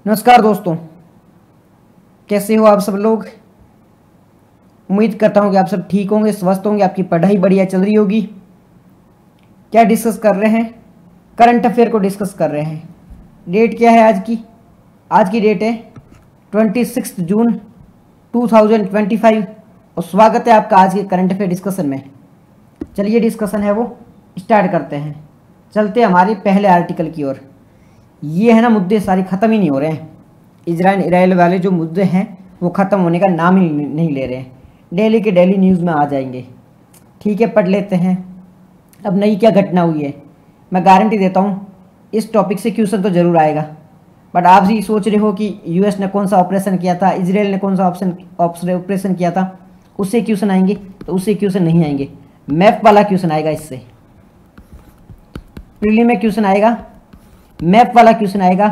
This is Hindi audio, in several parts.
नमस्कार दोस्तों, कैसे हो आप सब लोग। उम्मीद करता हूँ कि आप सब ठीक होंगे, स्वस्थ होंगे, आपकी पढ़ाई बढ़िया चल रही होगी। क्या डिस्कस कर रहे हैं? करंट अफेयर को डिस्कस कर रहे हैं। डेट क्या है आज की? आज की डेट है 26 जून 2025 और स्वागत है आपका आज के करंट अफेयर डिस्कशन में। चलिए डिस्कशन है वो स्टार्ट करते हैं। चलते हमारे पहले आर्टिकल की ओर। ये है ना, मुद्दे सारे ख़त्म ही नहीं हो रहे हैं। इजराइल वाले जो मुद्दे हैं वो ख़त्म होने का नाम ही नहीं ले रहे हैं। डेली के डेली न्यूज़ में आ जाएंगे। ठीक है, पढ़ लेते हैं। अब नई क्या घटना हुई है, मैं गारंटी देता हूँ इस टॉपिक से क्वेश्चन तो ज़रूर आएगा। बट आप भी सोच रहे हो कि यूएस ने कौन सा ऑपरेशन किया था, इजराइल ने कौन सा ऑपरेशन किया था, उससे क्वेश्चन आएंगे, तो उससे क्वेश्चन नहीं आएंगे। मैप वाला क्वेश्चन आएगा, इससे प्रीलिम में क्वेश्चन आएगा, मैप वाला क्वेश्चन आएगा,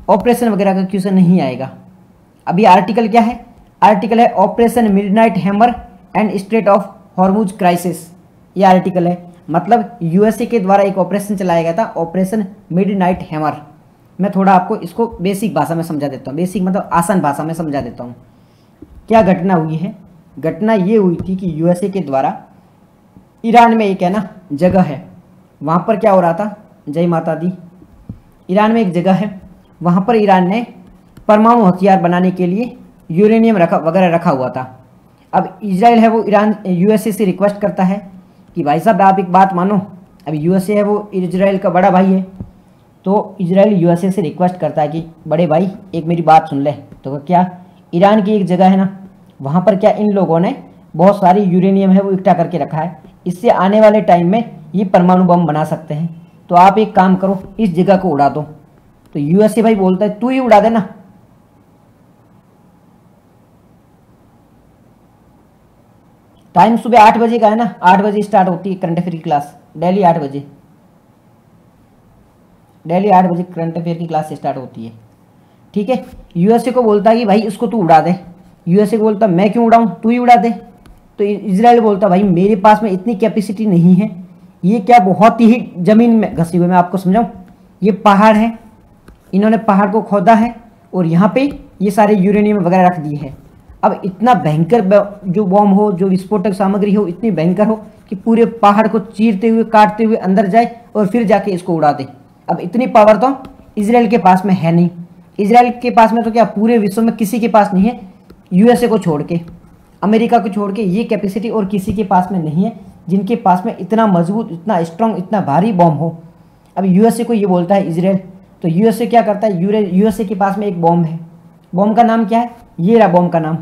ऑपरेशन वगैरह का क्वेश्चन नहीं आएगा। अभी आर्टिकल क्या है? आर्टिकल है operation midnight hammer and straight of Hormuz crisis. ये आर्टिकल है, मतलब यूएसए के द्वारा एक ऑपरेशन चलाया गया था, ऑपरेशन मिडनाइट हैमर। मैं थोड़ा आपको इसको बेसिक भाषा में समझा देता हूँ, बेसिक मतलब आसान भाषा में समझा देता हूँ। क्या घटना हुई है? घटना ये हुई थी कि यूएसए के द्वारा ईरान में एक है ना जगह है, वहाँ पर क्या हो रहा था, जय माता दी, ईरान में एक जगह है, वहाँ पर ईरान ने परमाणु हथियार बनाने के लिए यूरेनियम वगैरह रखा हुआ था। अब इजराइल है वो ईरान यूएसए से रिक्वेस्ट करता है कि भाई साहब आप एक बात मानो। अब यूएसए है वो इजराइल का बड़ा भाई है, तो इजराइल यूएसए से रिक्वेस्ट करता है कि बड़े भाई एक मेरी बात सुन ले। तो क्या, ईरान की एक जगह है ना, वहाँ पर क्या इन लोगों ने बहुत सारी यूरेनियम है वो इकट्ठा करके रखा है, इससे आने वाले टाइम में ये परमाणु बम बना सकते हैं। तो आप एक काम करो, इस जगह को उड़ा दो। तो यूएसए भाई बोलता है तू ही उड़ा देना। टाइम सुबह 8 बजे का है ना, 8 बजे स्टार्ट होती है करंट अफेयर की क्लास, डेली 8 बजे, डेली 8 बजे करंट अफेयर की क्लास स्टार्ट होती है। ठीक है, यूएसए को बोलता है कि भाई इसको तू उड़ा दे। यूएसए को बोलता मैं क्यों उड़ाऊं, तू ही उड़ा दे। तो इजराइल बोलता भाई मेरे पास में इतनी कैपेसिटी नहीं है, ये क्या बहुत ही जमीन में घसी हुई। मैं आपको समझाऊं, ये पहाड़ है, इन्होंने पहाड़ को खोदा है और यहाँ पे ये सारे यूरेनियम वगैरह रख दिए हैं। अब इतना भयंकर जो बॉम्ब हो, जो विस्फोटक सामग्री हो, इतनी भयंकर हो कि पूरे पहाड़ को चीरते हुए काटते हुए अंदर जाए और फिर जाके इसको उड़ा दे। अब इतनी पावर तो इजराइल के पास में है नहीं। इजराइल के पास में तो क्या पूरे विश्व में किसी के पास नहीं है, यूएसए को छोड़ के, अमेरिका को छोड़ के ये कैपेसिटी और किसी के पास में नहीं है जिनके पास में इतना मजबूत, इतना स्ट्रांग, इतना भारी बॉम्ब हो। अब यूएसए को ये बोलता है इजराइल, तो यूएसए क्या करता है, यूएसए के पास में एक बॉम्ब है। बॉम्ब का नाम क्या है? ये रहा बॉम्ब का नाम,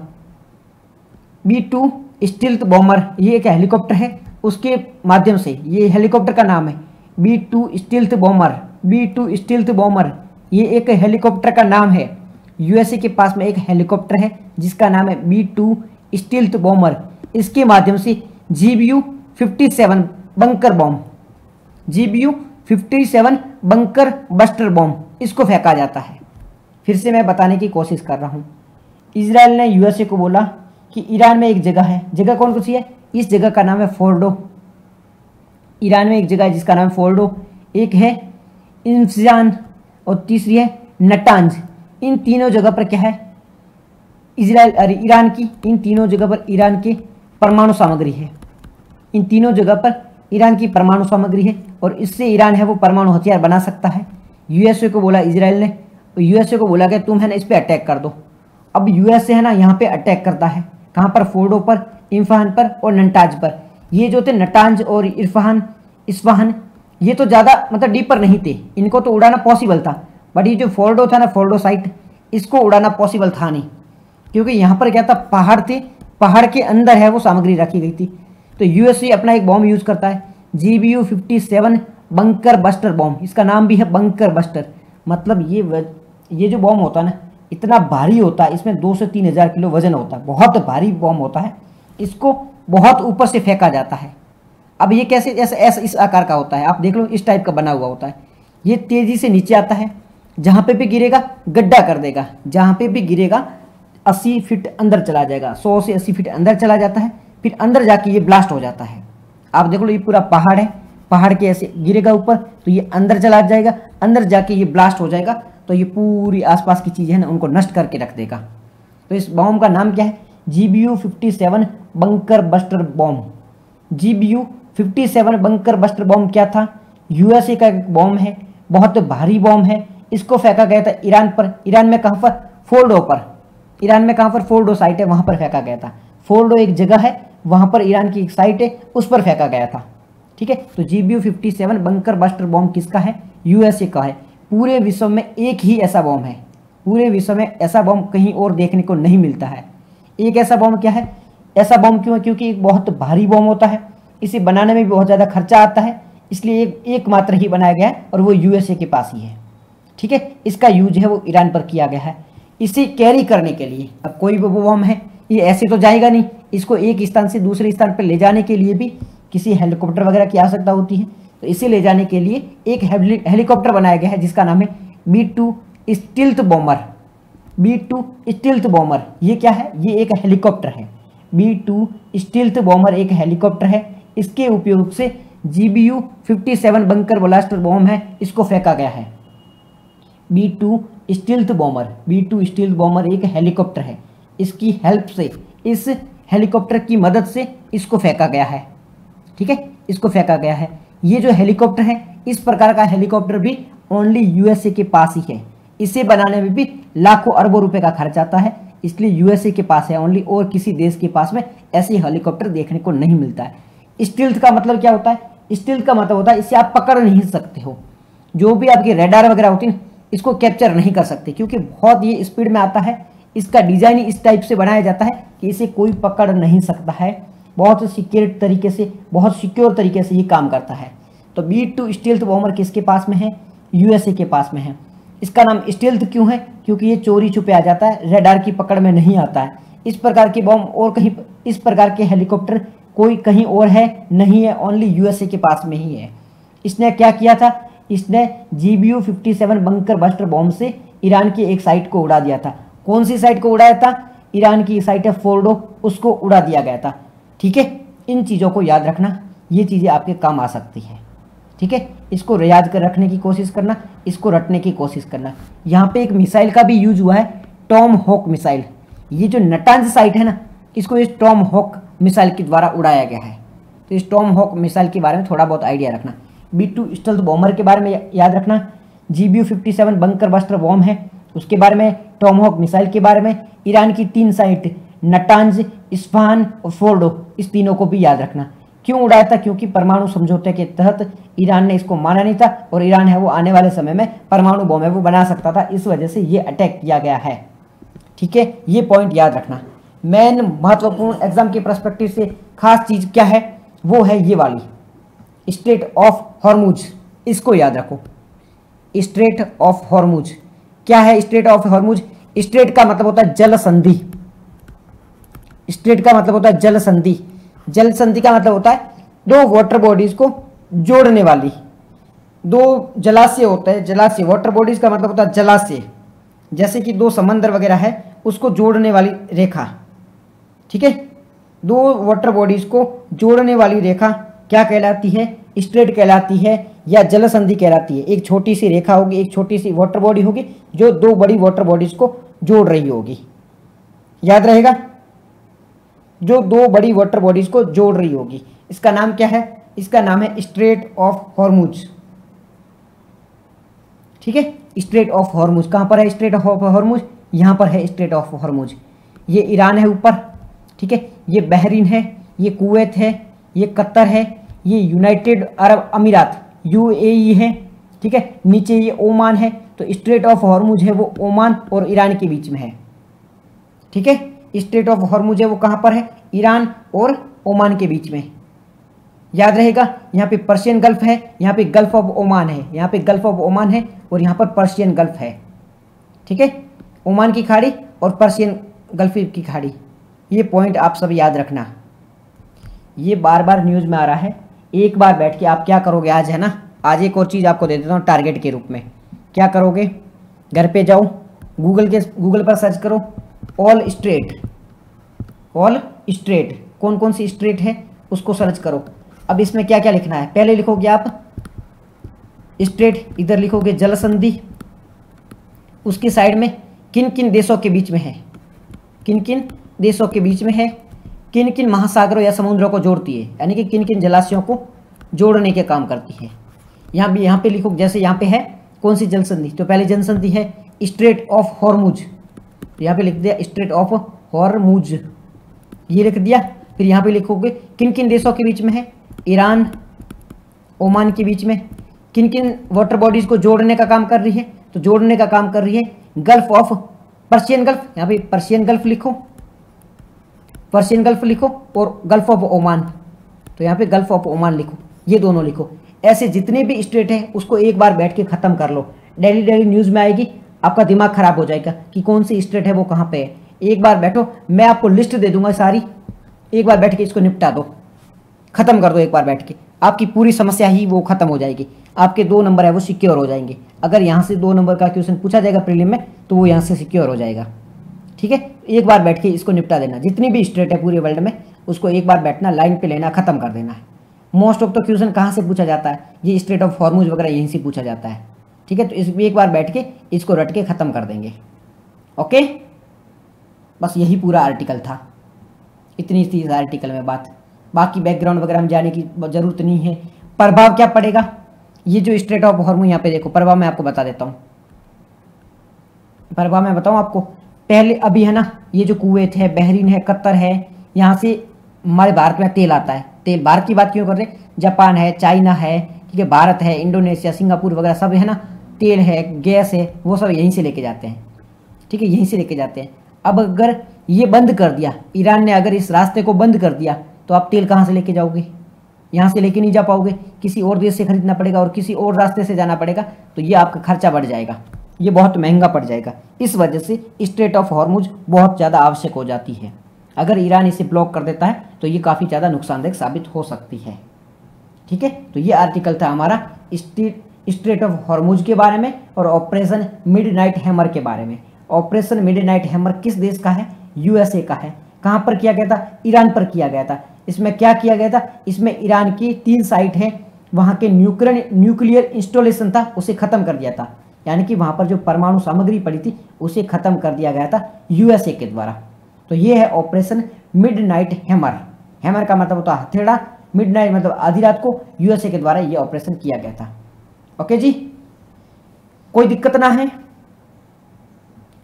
B-2 स्टील्थ बॉम्बर। ये एक हेलीकॉप्टर है, उसके माध्यम से, ये हेलीकॉप्टर का नाम है B-2 stealth bomber. B-2 stealth bomber ये एक हेलीकॉप्टर का नाम है। यूएसए के पास में एक हेलीकॉप्टर है जिसका नाम है B-2 स्टील्थ बॉम्बर। इसके माध्यम से GBU-57 bunker bomb, GBU-57 bunker buster bomb, इसको फेंका जाता है। फिर से मैं बताने की कोशिश कर रहा हूँ। इजराइल ने यूएसए को बोला कि ईरान में एक जगह है, जगह कौन सी है? इस जगह का नाम है फोर्डो। ईरान में एक जगह है जिसका नाम है फोर्डो, एक है इंफजान और तीसरी है नटांज। इन तीनों जगह पर क्या है, ईरान की, इन तीनों जगह पर ईरान की परमाणु सामग्री है। इन तीनों जगह पर ईरान की परमाणु सामग्री है और इससे ईरान है वो परमाणु हथियार बना सकता है। यूएसए को बोला इजराइल ने, यूएसए को बोला कि तुम है ना इस पे अटैक कर दो। अब यूएसए है ना यहाँ पे अटैक करता है, कहाँ पर? फोर्डो पर, इम्फान पर और नटांज पर। ये जो थे नटांज और इस्फहान, ये तो ज़्यादा मतलब डीपर नहीं थे, इनको तो उड़ाना पॉसिबल था। बट ये जो फोर्डो था ना, फोर्डो साइट, इसको उड़ाना पॉसिबल था नहीं, क्योंकि यहाँ पर क्या था, पहाड़ थे, पहाड़ के अंदर है वो सामग्री रखी गई थी। तो यूएसए अपना एक बॉम्ब यूज़ करता है GBU-57 बंकर बस्टर बॉम्ब। इसका नाम भी है बंकर बस्टर। मतलब ये जो बॉम्ब होता है ना, इतना भारी होता है, इसमें 2 से 3 हज़ार किलो वजन होता है, बहुत भारी बॉम्ब होता है। इसको बहुत ऊपर से फेंका जाता है। अब ये कैसे, ऐसा इस आकार का होता है, आप देख लो, इस टाइप का बना हुआ होता है। ये तेज़ी से नीचे आता है, जहाँ पे भी गिरेगा गड्ढा कर देगा, जहाँ पे भी गिरेगा 80 फीट अंदर चला जाएगा, 100 से 80 फीट अंदर चला जाता है, फिर अंदर जाके ये ब्लास्ट हो जाता है। आप देख लो, ये पूरा पहाड़ है, पहाड़ के ऐसे गिरेगा ऊपर तो ये अंदर चला जाएगा, अंदर जाके ये ब्लास्ट हो जाएगा तो ये पूरी आसपास की चीज़ें हैं ना उनको नष्ट करके रख देगा। तो इस बॉम्ब का नाम क्या है? GBU-57 bunker buster bomb. GBU-57 bunker buster bomb क्या था? यूएसए का एक बॉम्ब है, बहुत भारी बॉम्ब है। इसको फेंका गया था ईरान पर। ईरान में कहाँ पर? फोर्डो पर। ईरान में कहाँ पर? फोर्डो साइट है, वहाँ पर फेंका गया था। फोर्डो एक जगह है, वहाँ पर ईरान की एक साइट है, उस पर फेंका गया था। ठीक है, तो GBU-57 बंकर बस्टर बॉम्ब किसका है? यूएसए का है। पूरे विश्व में एक ही ऐसा बॉम्ब है, पूरे विश्व में ऐसा बॉम्ब कहीं और देखने को नहीं मिलता है। एक ऐसा बॉम्ब क्या है? ऐसा बॉम्ब क्यों है? क्योंकि एक बहुत भारी बॉम्ब होता है, इसे बनाने में भी बहुत ज़्यादा खर्चा आता है, इसलिए एकमात्र ही बनाया गया है और वो यूएसए के पास ही है। ठीक है, इसका यूज है वो ईरान पर किया गया है। इसे कैरी करने के लिए, अब कोई भी बम है ये ऐसे तो जाएगा नहीं, इसको एक स्थान से दूसरे स्थान पर ले जाने के लिए भी किसी हेलीकॉप्टर वगैरह की आवश्यकता होती है। तो इसे ले जाने के लिए एक हेलीकॉप्टर बनाया गया है जिसका नाम है B-2 stealth bomber. B-2 stealth bomber ये क्या है? ये एक हेलीकॉप्टर है। B-2 स्टील्थ बॉम्बर एक हेलीकॉप्टर है। इसके उपयोग से GBU-57 बंकर ब्लास्टर बॉम्ब है, इसको फेंका गया है। B-2 stealth bomber, B-2 stealth bomber एक हेलीकॉप्टर है। इसकी हेल्प से, इस हेलीकॉप्टर की मदद से इसको फेंका गया है। ठीक है, इसको फेंका गया है। ये जो हेलीकॉप्टर है, इस प्रकार का हेलीकॉप्टर भी ओनली यूएसए के पास ही है। इसे बनाने में भी लाखों अरबों रुपए का खर्च आता है, इसलिए यूएसए के पास है ओनली, और किसी देश के पास में ऐसे हेलीकॉप्टर देखने को नहीं मिलता है। स्टील्थ का मतलब क्या होता है? स्टील्थ का मतलब होता है इसे आप पकड़ नहीं सकते हो, जो भी आपकी रेडार वगैरह होती है इसको कैप्चर नहीं कर सकते, क्योंकि बहुत ये स्पीड में आता है। इसका डिजाइन इस टाइप से बनाया जाता है कि इसे कोई पकड़ नहीं सकता है। बहुत सिक्योर तरीके से, बहुत सिक्योर तरीके से ये काम करता है। तो B-2 स्टील्थ बॉम्बर किसके पास में है? यूएसए के पास में है। इसका नाम स्टील्थ क्यों है? क्योंकि ये चोरी छुपे आ जाता है, रेडार की पकड़ में नहीं आता है। इस प्रकार के बॉम्ब और कहीं, इस प्रकार के हेलीकॉप्टर कोई कहीं और है नहीं है, ओनली यूएसए के पास में ही है। इसने क्या किया था? इसने GBU-57 बंकर बस्टर बॉम्ब से ईरान की एक साइट को उड़ा दिया था। कौन सी साइट को उड़ाया था? ईरान की साइट है फोर्डो, उसको उड़ा दिया गया था। ठीक है, इन चीज़ों को याद रखना, ये चीज़ें आपके काम आ सकती हैं। ठीक है, इसको याद कर रखने की कोशिश करना, इसको रटने की कोशिश करना। यहाँ पे एक मिसाइल का भी यूज हुआ है, टॉम हॉक मिसाइल। ये जो नटांज साइट है ना, इसको इस टॉम हॉक मिसाइल के द्वारा उड़ाया गया है। तो इस टॉम हॉक मिसाइल के बारे में थोड़ा बहुत आइडिया रखना। B-2 स्टील्थ बॉम्बर के बारे में याद रखना। GBU-57 बंकर बस्टर बॉम्ब है, उसके बारे में, टॉम हॉक मिसाइल के बारे में, ईरान की 3 साइट नटांज, इस्फहान और फोर्डो, इस तीनों को भी याद रखना। क्यों उड़ाया था? क्योंकि परमाणु समझौते के तहत ईरान ने इसको माना नहीं था, और ईरान है वो आने वाले समय में परमाणु बम है वो बना सकता था, इस वजह से ये अटैक किया गया है। ठीक है, ये पॉइंट याद रखना। मेन महत्वपूर्ण एग्जाम के पर्सपेक्टिव से खास चीज क्या है? वो है ये वाली, स्ट्रेट ऑफ हॉर्मुज। इसको याद रखो, स्ट्रेट ऑफ हॉर्मुज। क्या है स्ट्रेट ऑफ हॉर्मुज? स्ट्रेट का मतलब होता है जल संधि। स्ट्रेट का मतलब होता है जल संधि। जल संधि का मतलब होता है दो वाटर बॉडीज को जोड़ने वाली, दो जलाशय होते हैं, जलाशय। वाटर बॉडीज का मतलब होता है जलाशय, जैसे कि दो समंदर वगैरह है, उसको जोड़ने वाली रेखा। ठीक है, दो वाटर बॉडीज को जोड़ने वाली रेखा क्या कहलाती है? स्ट्रेट कहलाती है, या जल संधि कहलाती है। एक छोटी सी रेखा होगी, एक छोटी सी वाटर बॉडी होगी जो दो बड़ी वाटर बॉडीज को जोड़ रही होगी। याद रहेगा, जो दो बड़ी वाटर बॉडीज को जोड़ रही होगी। इसका नाम क्या है? इसका नाम है स्ट्रेट ऑफ हॉर्मुज। ठीक है, स्ट्रेट ऑफ हॉर्मुज कहां पर है? स्ट्रेट ऑफ हॉर्मुज यहां पर है, स्ट्रेट ऑफ हॉर्मुज। ये ईरान है ऊपर, ठीक है, ये बहरीन है, ये कुवैत है, ये कतर है, ये यूनाइटेड अरब अमीरात UAE है। ठीक है, नीचे ये ओमान है। तो स्ट्रेट ऑफ हॉर्मुज है वो ओमान और ईरान के बीच में है। ठीक है, स्ट्रेट ऑफ हॉर्मुज है वो कहां पर है? ईरान और ओमान के बीच में। याद रहेगा, यहाँ पे पर्शियन गल्फ है, यहाँ पे गल्फ ऑफ ओमान है, यहाँ पे गल्फ ऑफ ओमान है, और यहाँ पर पर्शियन गल्फ है। ठीक है, ओमान की खाड़ी और पर्शियन गल्फ की खाड़ी, ये पॉइंट आप सब याद रखना। ये बार बार न्यूज़ में आ रहा है। एक बार बैठ के आप क्या करोगे आज, है ना, आज एक और चीज़ आपको दे देता हूँ टारगेट के रूप में। क्या करोगे? घर पे जाओ, गूगल पर सर्च करो ऑल स्ट्रेट। ऑल स्ट्रेट कौन कौन सी स्ट्रेट है उसको सर्च करो। अब इसमें क्या क्या लिखना है? पहले लिखोगे आप स्ट्रेट, इधर लिखोगे जल संधि, उसकी साइड में किन किन देशों के बीच में है, किन किन देशों के बीच में है, किन किन महासागरों या समुद्रों को जोड़ती है, यानी कि किन किन जलाशयों को जोड़ने के काम करती है। यहाँ पे लिखो, जैसे यहाँ पे है कौन सी जल संधि, तो पहली जल संधि है स्ट्रेट ऑफ हॉर्मुज, यहाँ पे लिख दिया स्ट्रेट ऑफ हॉर्मुज, ये लिख दिया। फिर यहाँ पे लिखोगे किन किन देशों के बीच में है, ईरान ओमान के बीच में। किन किन वाटर बॉडीज को जोड़ने का काम कर रही है, तो जोड़ने का काम कर रही है गल्फ ऑफ पर्शियन गल्फ, यहाँ पे पर्शियन गल्फ लिखो, पर्शियन गल्फ लिखो, और गल्फ ऑफ ओमान, तो यहाँ पे गल्फ ऑफ ओमान लिखो, ये दोनों लिखो। ऐसे जितने भी स्टेट है उसको एक बार बैठ के खत्म कर लो। डेली डेली न्यूज़ में आएगी, आपका दिमाग खराब हो जाएगा कि कौन सी स्टेट है वो कहाँ पे है। एक बार बैठो, मैं आपको लिस्ट दे दूंगा सारी, एक बार बैठ के इसको निपटा दो, खत्म कर दो एक बार बैठ के, आपकी पूरी समस्या ही वो खत्म हो जाएगी। आपके 2 नंबर है वो सिक्योर हो जाएंगे। अगर यहाँ से 2 नंबर का क्वेश्चन पूछा जाएगा प्रीलिम में तो वो यहाँ से सिक्योर हो जाएगा। ठीक है, एक बार बैठ के इसको निपटा देना। जितनी भी स्टेट है पूरे वर्ल्ड में उसको एक बार बैठना, लाइन पे लेना, खत्म कर देना है। मोस्ट ऑफ द क्वेश्चन कहाँ से पूछा जाता है, ये स्ट्रेट ऑफ हॉर्मुज वगैरह यहीं से पूछा जाता है। ठीक है, तो इस एक बार बैठ के इसको रट के खत्म कर देंगे। ओके, बस यही पूरा आर्टिकल था, इतनी थी इस आर्टिकल में बात। बाकी बैकग्राउंड वगैरह हम जाने की जरूरत नहीं है। प्रभाव क्या पड़ेगा, ये जो स्ट्रेट ऑफ हॉर्मुज यहाँ पे देखो, प्रभाव मैं आपको बता देता हूँ। प्रभाव मैं बताऊँ आपको, पहले अभी है ना, ये जो कुवैत है, बहरीन है, कतर है, यहाँ से हमारे भारत में तेल आता है। तेल भारत की बात क्यों कर रहे हैं, जापान है, चाइना है, ठीक है, भारत है, इंडोनेशिया, सिंगापुर वगैरह सब है ना, तेल है, गैस है, वो सब यहीं से लेके जाते हैं। ठीक है, यहीं से लेके जाते हैं। अब अगर ये बंद कर दिया, ईरान ने अगर इस रास्ते को बंद कर दिया, तो आप तेल कहाँ से लेके जाओगे, यहाँ से लेके नहीं जा पाओगे, किसी और देश से खरीदना पड़ेगा और किसी और रास्ते से जाना पड़ेगा, तो ये आपका खर्चा बढ़ जाएगा, ये बहुत महंगा पड़ जाएगा। इस वजह से स्ट्रेट ऑफ हॉर्मुज बहुत ज़्यादा आवश्यक हो जाती है। अगर ईरान इसे ब्लॉक कर देता है तो ये काफ़ी ज़्यादा नुकसानदायक साबित हो सकती है। ठीक है, तो ये आर्टिकल था हमारा स्ट्रेट ऑफ हॉर्मुज के बारे में और ऑपरेशन मिडनाइट हैमर के बारे में। ऑपरेशन मिडनाइट हैमर किस देश का है, यूएसए का है। कहाँ पर किया गया था, ईरान पर किया गया था। इसमें क्या किया गया था, इसमें ईरान की 3 साइट है, वहाँ के न्यूक्लियर इंस्टॉलेशन था उसे ख़त्म कर दिया था, यानी कि वहाँ पर जो परमाणु सामग्री पड़ी थी उसे ख़त्म कर दिया गया था यूएसए के द्वारा। तो ये है ऑपरेशन मिडनाइट हैमर। हैमर का मतलब होता है हथेड़ा, मिडनाइट मतलब आधी रात को, यूएसए के द्वारा ये ऑपरेशन किया गया था। ओके जी, कोई दिक्कत ना है।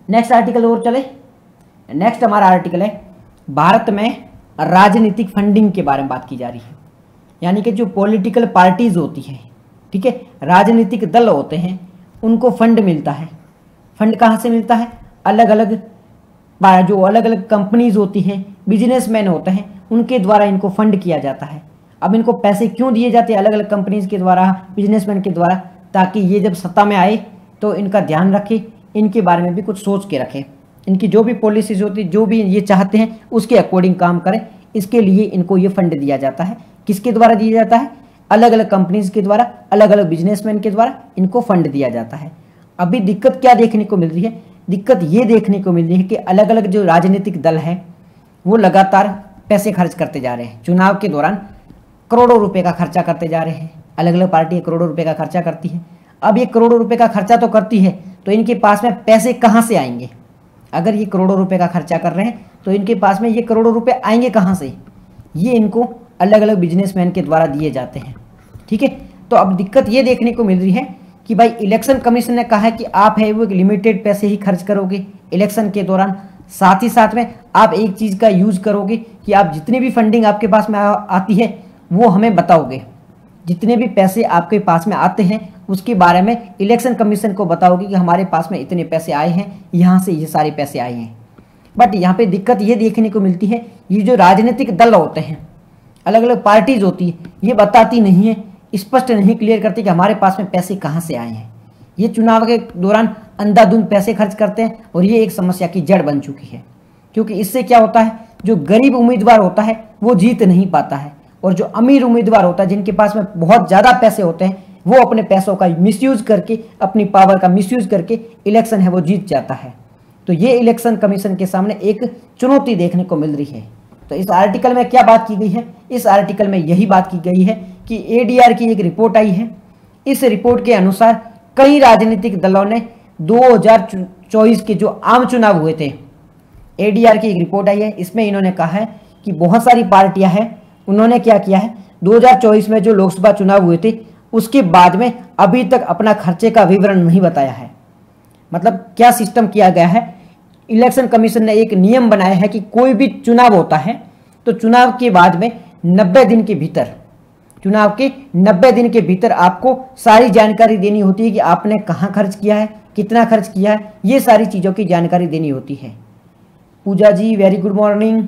नेक्स्ट आर्टिकल और चले। नेक्स्ट हमारा आर्टिकल है भारत में राजनीतिक फंडिंग के बारे में बात की जा रही है, यानी कि जो पॉलिटिकल पार्टीज होती है, ठीक है, राजनीतिक दल होते हैं, उनको फंड मिलता है। फंड कहाँ से मिलता है, अलग अलग जो अलग अलग कंपनीज होती हैं, बिजनेसमैन होते हैं, उनके द्वारा इनको फंड किया जाता है। अब इनको पैसे क्यों दिए जाते हैं अलग अलग कंपनीज के द्वारा, बिजनेसमैन के द्वारा, ताकि ये जब सत्ता में आए तो इनका ध्यान रखे, इनके बारे में भी कुछ सोच के रखे, इनकी जो भी पॉलिसीज होती, जो भी ये चाहते हैं उसके अकॉर्डिंग काम करें। इसके लिए इनको ये फंड दिया जाता है। किसके द्वारा दिया जाता है, अलग अलग कंपनीज के द्वारा, अलग अलग बिजनेसमैन के द्वारा इनको फंड दिया जाता है। अभी दिक्कत क्या देखने को मिल रही है, दिक्कत ये देखने को मिल रही है कि अलग अलग जो राजनीतिक दल है वो लगातार पैसे खर्च करते जा रहे हैं। चुनाव के दौरान करोड़ों रुपए का खर्चा करते जा रहे हैं, अलग अलग पार्टियां करोड़ों रुपए का खर्चा करती है। अब ये करोड़ों रुपए का खर्चा तो करती है, तो इनके पास में पैसे कहाँ से आएंगे। अगर ये करोड़ों रुपए का खर्चा कर रहे हैं तो इनके पास में ये करोड़ों रुपए आएंगे कहाँ से, ये इनको अलग अलग बिजनेसमैन के द्वारा दिए जाते हैं। ठीक है, तो अब दिक्कत ये देखने को मिल रही है कि भाई इलेक्शन कमीशन ने कहा है कि आप है वो लिमिटेड पैसे ही खर्च करोगे इलेक्शन के दौरान। साथ ही साथ में आप एक चीज़ का यूज करोगे कि आप जितनी भी फंडिंग आपके पास में आती है वो हमें बताओगे, जितने भी पैसे आपके पास में आते हैं उसके बारे में इलेक्शन कमीशन को बताओगे कि हमारे पास में इतने पैसे आए हैं, यहाँ से ये सारे पैसे आए हैं। बट यहाँ पे दिक्कत ये देखने को मिलती है, ये जो राजनीतिक दल होते हैं, अलग अलग पार्टीज होती है, ये बताती नहीं है, स्पष्ट नहीं क्लियर करती कि हमारे पास में पैसे कहाँ से आए हैं। ये चुनाव के दौरान अंधाधुंध पैसे खर्च करते हैं और ये एक समस्या की जड़ बन चुकी है, क्योंकि इससे क्या होता है, जो गरीब उम्मीदवार होता है वो जीत नहीं पाता है, और जो अमीर उम्मीदवार होता है जिनके पास में बहुत ज़्यादा पैसे होते हैं वो अपने पैसों का मिसयूज करके, अपनी पावर का मिसयूज करके इलेक्शन है वो जीत जाता है। तो ये इलेक्शन कमीशन के सामने एक चुनौती देखने को मिल रही है। तो इस आर्टिकल में क्या बात की गई है, इस आर्टिकल में यही बात की गई है कि एडीआर की एक रिपोर्ट आई है। इस रिपोर्ट के अनुसार कई राजनीतिक दलों ने 2024 के जो आम चुनाव हुए थे, एडीआर की एक रिपोर्ट आई है, इसमें इन्होंने कहा है कि बहुत सारी पार्टियां हैं, उन्होंने क्या किया है 2024 में जो लोकसभा चुनाव हुए थे उसके बाद में अभी तक अपना खर्चे का विवरण नहीं बताया है। मतलब क्या सिस्टम किया गया है, इलेक्शन कमीशन ने एक नियम बनाया है कि कोई भी चुनाव होता है तो चुनाव के बाद में 90 दिन के भीतर, चुनाव के 90 दिन के भीतर आपको सारी जानकारी देनी होती है कि आपने कहाँ खर्च किया है, कितना खर्च किया है, ये सारी चीज़ों की जानकारी देनी होती है। पूजा जी वेरी गुड मॉर्निंग।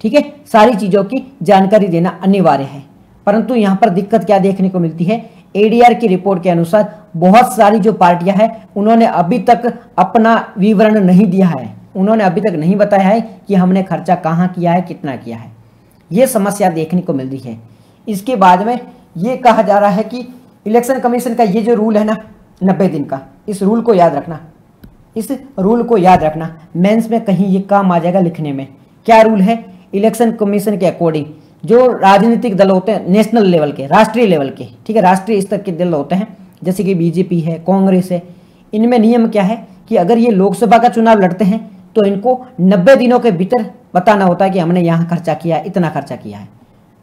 ठीक है, सारी चीज़ों की जानकारी देना अनिवार्य है, परंतु यहाँ पर दिक्कत क्या देखने को मिलती है, एडीआर की रिपोर्ट के अनुसार बहुत सारी जो पार्टियां हैं उन्होंने अभी तक अपना विवरण नहीं दिया है, उन्होंने अभी तक नहीं बताया है कि हमने खर्चा कहाँ किया है, कितना किया है। ये समस्या देखने को मिल रही है। इसके बाद में ये कहा जा रहा है कि इलेक्शन कमीशन का ये जो रूल है ना 90 दिन का, इस रूल को याद रखना, इस रूल को याद रखना, मेंस में कहीं ये काम आ जाएगा लिखने में। क्या रूल है, इलेक्शन कमीशन के अकॉर्डिंग जो राजनीतिक दल होते हैं नेशनल लेवल के, राष्ट्रीय लेवल के, ठीक है, राष्ट्रीय स्तर के दल होते हैं जैसे कि बीजेपी है, कांग्रेस है, इनमें नियम क्या है कि अगर ये लोकसभा का चुनाव लड़ते हैं तो इनको 90 दिनों के भीतर बताना होता है कि हमने यहाँ खर्चा किया है, इतना खर्चा किया है।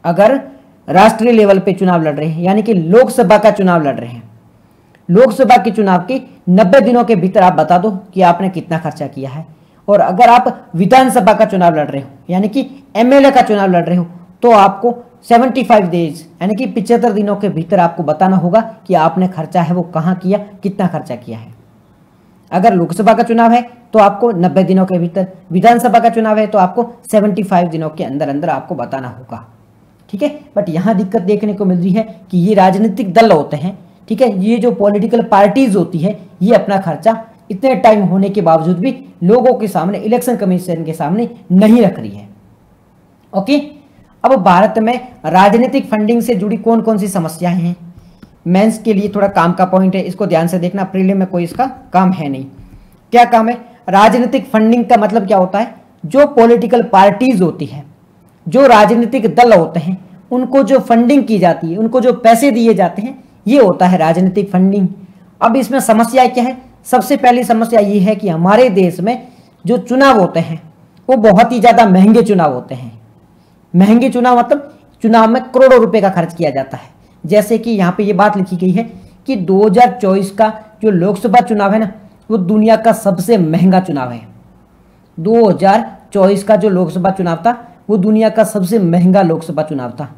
अगर राष्ट्रीय लेवल पे चुनाव लड़ रहे हैं यानी कि लोकसभा का चुनाव लड़ रहे हैं, लोकसभा के चुनाव के 90 दिनों के भीतर आप बता दो कि आपने कितना खर्चा किया है। और अगर आप विधानसभा का चुनाव लड़ रहे हो यानी कि एमएलए का चुनाव लड़ रहे हो तो आपको 75 डेज यानी कि 75 दिनों के भीतर आपको बताना होगा कि आपने खर्चा है वो कहाँ किया, कितना खर्चा किया है। अगर लोकसभा का चुनाव है तो आपको 90 दिनों के भीतर, विधानसभा का चुनाव है तो आपको 75 दिनों के अंदर अंदर आपको बताना होगा। ठीक है, बट यहाँ दिक्कत देखने को मिल रही है कि ये राजनीतिक दल होते हैं, ठीक है, ये जो पॉलिटिकल पार्टीज होती है ये अपना खर्चा इतने टाइम होने के बावजूद भी लोगों के सामने, इलेक्शन कमीशन के सामने नहीं रख रही है। ओके, अब भारत में राजनीतिक फंडिंग से जुड़ी कौन कौन सी समस्याएं हैं, मेंस के लिए थोड़ा काम का पॉइंट है, इसको ध्यान से देखना, प्रीलिम में कोई इसका काम है नहीं। क्या काम है, राजनीतिक फंडिंग का मतलब क्या होता है, जो पॉलिटिकल पार्टीज होती है, जो राजनीतिक दल होते हैं, उनको जो फंडिंग की जाती है, उनको जो पैसे दिए जाते हैं, ये होता है राजनीतिक फंडिंग। अब इसमें समस्या क्या है, सबसे पहली समस्या ये है कि हमारे देश में जो चुनाव होते हैं वो बहुत ही ज्यादा महंगे चुनाव होते हैं। महंगे चुनाव मतलब चुनाव में करोड़ों रुपए का खर्च किया जाता है। जैसे कि यहाँ पे ये बात लिखी गई है कि 2024 का जो लोकसभा चुनाव है ना वो दुनिया का सबसे महंगा चुनाव है। 2024 का जो लोकसभा चुनाव था वो दुनिया का सबसे महंगा लोकसभा चुनाव था।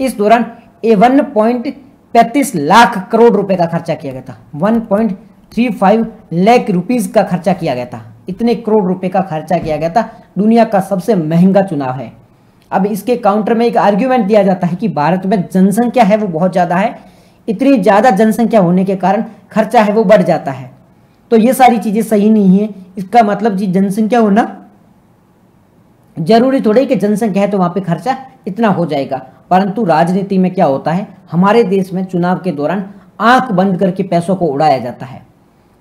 इस दौरान 1.35 लाख करोड़ रुपए का खर्चा किया गया था। 1.35 लाख रुपीज का खर्चा किया गया था। इतने करोड़ रुपए का खर्चा किया गया था। दुनिया का सबसे महंगा चुनाव है। अब इसके काउंटर में एक आर्ग्यूमेंट दिया जाता है कि भारत में जनसंख्या है वो बहुत ज्यादा है, इतनी ज्यादा जनसंख्या होने के कारण खर्चा है वो बढ़ जाता है। तो ये सारी चीजें सही नहीं है। इसका मतलब जी जनसंख्या होना जरूरी थोड़ी कि जनसंख्या है तो वहां पे खर्चा इतना हो जाएगा। परंतु राजनीति में क्या होता है, हमारे देश में चुनाव के दौरान आंख बंद करके पैसों को उड़ाया जाता है,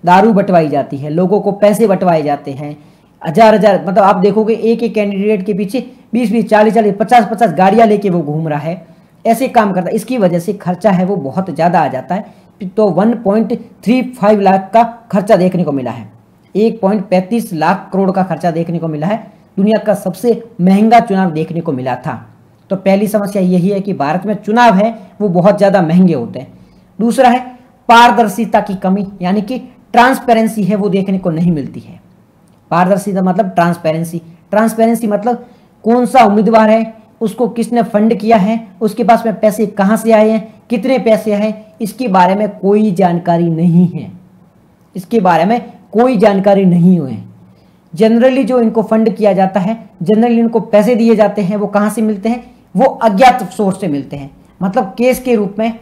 दारू बंटवाई जाती है, लोगों को पैसे बंटवाए जाते हैं, हजार हजार, मतलब आप देखोगे एक एक कैंडिडेट के पीछे 20-20, 40-40, 50-50 गाड़ियां लेके वो घूम रहा है, ऐसे काम करता है। इसकी वजह से खर्चा है वो बहुत ज्यादा आ जाता है। तो 1.35 लाख का खर्चा देखने को मिला है, 1.35 लाख करोड़ का खर्चा देखने को मिला है। दुनिया का सबसे महंगा चुनाव देखने को मिला था। तो पहली समस्या यही है कि भारत में चुनाव है वो बहुत ज्यादा महंगे होते हैं। दूसरा है पारदर्शिता की कमी, यानी कि ट्रांसपेरेंसी है वो देखने को नहीं मिलती है। पारदर्शिता मतलब ट्रांसपेरेंसी, ट्रांसपेरेंसी मतलब कौन सा उम्मीदवार है, उसको किसने फंड किया है, उसके पास में पैसे कहां से आए हैं, कितने पैसे आए, इसके बारे में कोई जानकारी नहीं है। इसके बारे में कोई जानकारी नहीं हुई है। जनरली जो इनको फंड किया जाता है, जनरली इनको पैसे दिए जाते हैं, वो कहां से मिलते हैं, वो अज्ञात सोर्स से मिलते हैं। मतलब केस के रूप में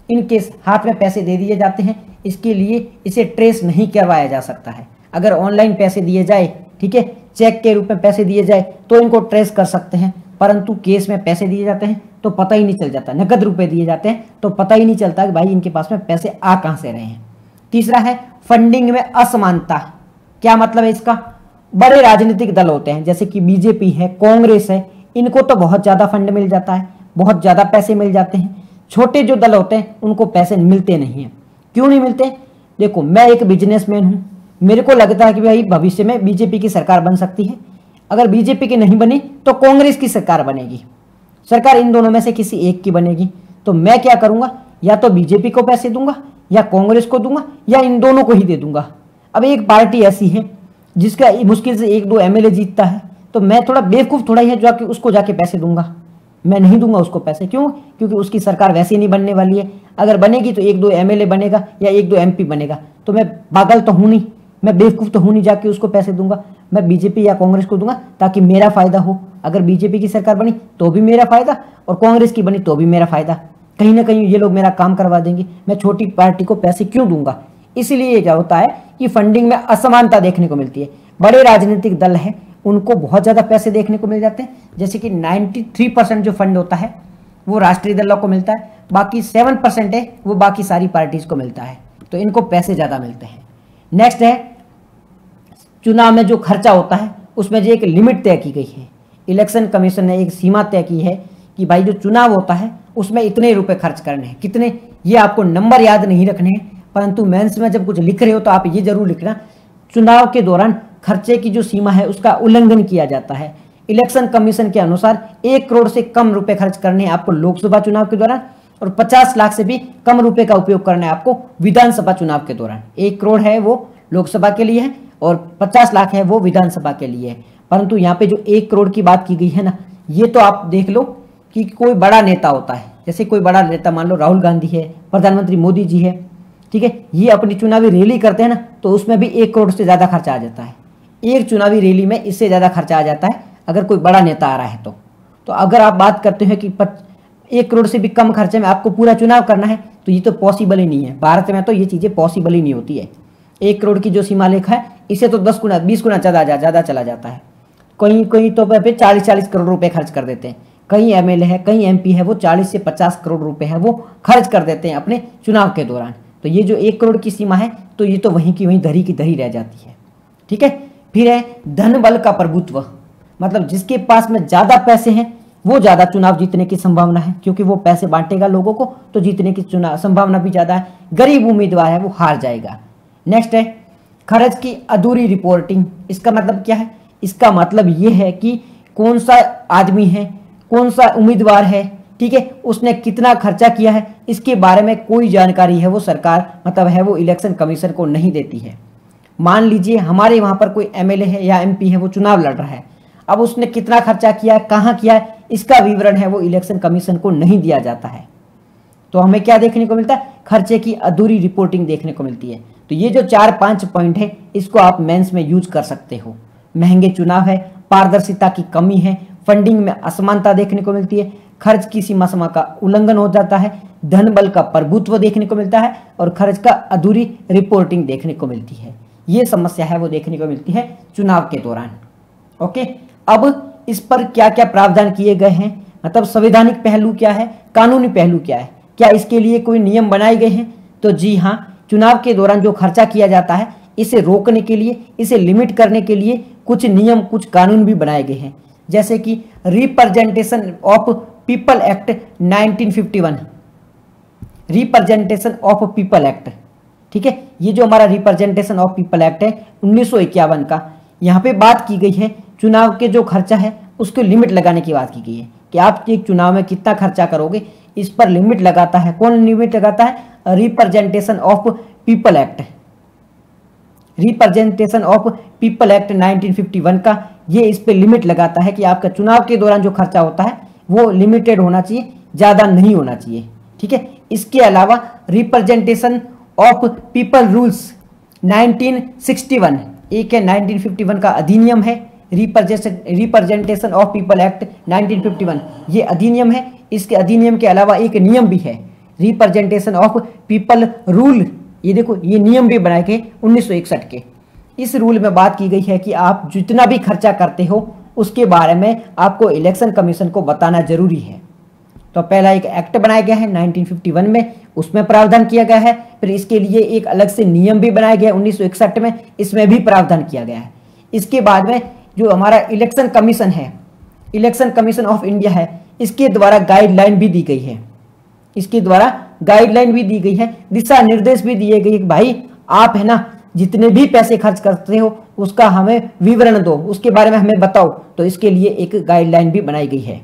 इनके हाथ में पैसे दे दिए जाते हैं, इसके लिए इसे ट्रेस नहीं करवाया जा सकता है। अगर ऑनलाइन पैसे दिए जाए, ठीक है, चेक के रूप में पैसे दिए जाए तो इनको ट्रेस कर सकते हैं। परंतु केस में पैसे दिए जाते हैं तो पता ही नहीं चल जाता, नकद रुपए दिए जाते हैं तो पता ही नहीं चलता कि भाई इनके पास में पैसे आ कहां से रहे हैं। तीसरा है फंडिंग में असमानता। क्या मतलब है इसका, बड़े राजनीतिक दल होते हैं जैसे कि बीजेपी है, कांग्रेस है, इनको तो बहुत ज्यादा फंड मिल जाता है, बहुत ज्यादा पैसे मिल जाते हैं। छोटे जो दल होते हैं उनको पैसे मिलते नहीं है। क्यों नहीं मिलते, देखो मैं एक बिजनेसमैन हूँ, मेरे को लगता है कि भाई भविष्य में बीजेपी की सरकार बन सकती है। अगर बीजेपी की नहीं बनी तो कांग्रेस की सरकार बनेगी, सरकार इन दोनों में से किसी एक की बनेगी। तो मैं क्या करूंगा, या तो बीजेपी को पैसे दूंगा या कांग्रेस को दूंगा या इन दोनों को ही दे दूंगा। अब एक पार्टी ऐसी है जिसका मुश्किल से 1-2 एमएलए जीतता है, तो मैं थोड़ा बेवकूफ़ थोड़ा ही है जाके उसको जाके पैसे दूंगा। मैं नहीं दूंगा उसको पैसे, क्यों? क्योंकि उसकी सरकार वैसे ही नहीं बनने वाली है। अगर बनेगी तो 1-2 एमएलए बनेगा या 1-2 एमपी बनेगा। तो मैं पागल तो हूँ नहीं, मैं बेवकूफ़ तो हूँ नहीं जाके उसको पैसे दूंगा। मैं बीजेपी या कांग्रेस को दूंगा ताकि मेरा फायदा हो। अगर बीजेपी की सरकार बनी तो भी मेरा फायदा और कांग्रेस की बनी तो भी मेरा फायदा। कहीं ना कहीं ये लोग मेरा काम करवा देंगे। मैं छोटी पार्टी को पैसे क्यों दूंगा? इसलिए क्या होता है कि फंडिंग में असमानता देखने को मिलती है। बड़े राजनीतिक दल हैं उनको बहुत ज़्यादा पैसे देखने को मिल जाते हैं, जैसे कि 93% जो फंड होता है वो राष्ट्रीय दलों को मिलता है, बाकी 7% है वो बाकी सारी पार्टीज को मिलता है। तो इनको पैसे ज़्यादा मिलते हैं। नेक्स्ट है चुनाव में जो खर्चा होता है उसमें जो एक लिमिट तय की गई है, इलेक्शन कमीशन ने एक सीमा तय की है कि भाई जो चुनाव होता है उसमें इतने रुपए खर्च करने हैं। कितने, ये आपको नंबर याद नहीं रखने हैं, परंतु मेंस में जब कुछ लिख रहे हो तो आप ये जरूर लिखना चुनाव के दौरान खर्चे की जो सीमा है उसका उल्लंघन किया जाता है। इलेक्शन कमीशन के अनुसार 1 करोड़ से कम रुपए खर्च करने हैं आपको लोकसभा चुनाव के दौरान और 50 लाख से भी कम रुपए का उपयोग करना है आपको विधानसभा चुनाव के दौरान। 1 करोड़ है वो लोकसभा के लिए है और 50 लाख है वो विधानसभा के लिए है। परंतु यहाँ पे जो 1 करोड़ की बात की गई है ना, ये तो आप देख लो कि कोई बड़ा नेता होता है, जैसे कोई बड़ा नेता मान लो राहुल गांधी है, प्रधानमंत्री मोदी जी है, ठीक है, ये अपनी चुनावी रैली करते हैं ना तो उसमें भी 1 करोड़ से ज़्यादा खर्चा आ जाता है। एक चुनावी रैली में इससे ज़्यादा खर्चा आ जाता है अगर कोई बड़ा नेता आ रहा है तो अगर आप बात करते हैं कि 1 करोड़ से भी कम खर्चे में आपको पूरा चुनाव करना है तो ये तो पॉसिबल ही नहीं है। भारत में तो ये चीज़ें पॉसिबल ही नहीं होती है। 1 करोड़ की जो सीमा लेखा है इसे तो 10 गुना 20 गुना ज़्यादा चला जाता है। कहीं तो पे 40-40 करोड़ रुपए खर्च कर देते हैं। कई एमएलए है, कई एमपी है, वो 40 से 50 करोड़ रुपए है वो खर्च कर देते हैं अपने चुनाव के दौरान। तो ये जो 1 करोड़ की सीमा है तो ये तो वहीं की वहीं धरी की धरी रह जाती है। ठीक है, फिर है धन बल का प्रभुत्व, मतलब जिसके पास में ज़्यादा पैसे हैं वो ज़्यादा चुनाव जीतने की संभावना है, क्योंकि वो पैसे बांटेगा लोगों को तो जीतने की चुनाव संभावना भी ज़्यादा है। गरीब उम्मीदवार है वो हार जाएगा। नेक्स्ट है खर्च की अधूरी रिपोर्टिंग। इसका मतलब क्या है? इसका मतलब ये है कि कौन सा आदमी है, कौन सा उम्मीदवार है, ठीक है, उसने कितना खर्चा किया है, इसके बारे में कोई जानकारी है वो सरकार मतलब है वो इलेक्शन कमीशन को नहीं देती है। मान लीजिए हमारे वहाँ पर कोई एमएलए है या एमपी है वो चुनाव लड़ रहा है, अब उसने कितना खर्चा किया है, कहाँ किया है, इसका विवरण है वो इलेक्शन कमीशन को नहीं दिया जाता है। तो हमें क्या देखने को मिलता है? खर्चे की अधूरी रिपोर्टिंग देखने को मिलती है। तो ये जो 4-5 पॉइंट है इसको आप मेंस में यूज कर सकते हो। महंगे चुनाव है, पारदर्शिता की कमी है, फंडिंग में असमानता देखने को मिलती है, खर्च की सीमा का उल्लंघन हो जाता है, धन बल का प्रभुत्व देखने को मिलता है और खर्च का अधूरी रिपोर्टिंग देखने को मिलती है। ये समस्या है वो देखने को मिलती है चुनाव के दौरान। ओके, अब इस पर क्या क्या प्रावधान किए गए हैं, मतलब संवैधानिक पहलू क्या है, कानूनी पहलू क्या है, क्या इसके लिए कोई नियम बनाए गए हैं? तो जी हाँ, चुनाव के दौरान जो खर्चा किया जाता है इसे रोकने के लिए, इसे लिमिट करने के लिए कुछ नियम, कुछ कानून भी बनाए गए हैं, जैसे कि representation of people act 1951, representation of people act. ठीक है, ये जो हमारा रिप्रेजेंटेशन ऑफ पीपल एक्ट है 1951 का, यहाँ पे बात की गई है चुनाव के जो खर्चा है उसको लिमिट लगाने की बात की गई है कि आप एक चुनाव में कितना खर्चा करोगे, इस पर लिमिट लगाता है। कौन लिमिट लगाता है? Representation of people act, representation of people act 1951 का ये इस पे लिमिट लगाता है कि आपका चुनाव के दौरान जो खर्चा होता है वो लिमिटेड होना चाहिए, ज़्यादा नहीं होना चाहिए। ठीक है, इसके अलावा रिप्रेजेंटेशन ऑफ पीपल रूल्स 1961, एक है 1951 का अधिनियम है, रिप्रेजेंटेशन ऑफ पीपल एक्ट 1951 ये अधिनियम है। इसके अधिनियम के अलावा एक नियम भी है, रिप्रेजेंटेशन ऑफ पीपल रूल, ये देखो ये नियम भी बनाए गए 1961 के। इस रूल में बात की गई है कि आप जितना भी खर्चा करते हो उसके बारे में आपको इलेक्शन कमीशन को बताना जरूरी है। तो पहला एक एक्ट बनाया गया है 1951 में, उसमें प्रावधान किया गया है। फिर इसके लिए एक अलग से नियम भी बनाया गया 1961 में, इसमें भी प्रावधान किया गया है। इसके बाद में जो हमारा इलेक्शन कमीशन है, इलेक्शन कमीशन ऑफ इंडिया है, इसके द्वारा गाइडलाइन भी दी गई है, इसके द्वारा गाइडलाइन भी दी गई है, दिशा निर्देश भी दिए गए कि भाई आप है ना जितने भी पैसे खर्च करते हो उसका हमें विवरण दो, उसके बारे में हमें बताओ। तो इसके लिए एक गाइडलाइन भी बनाई गई है।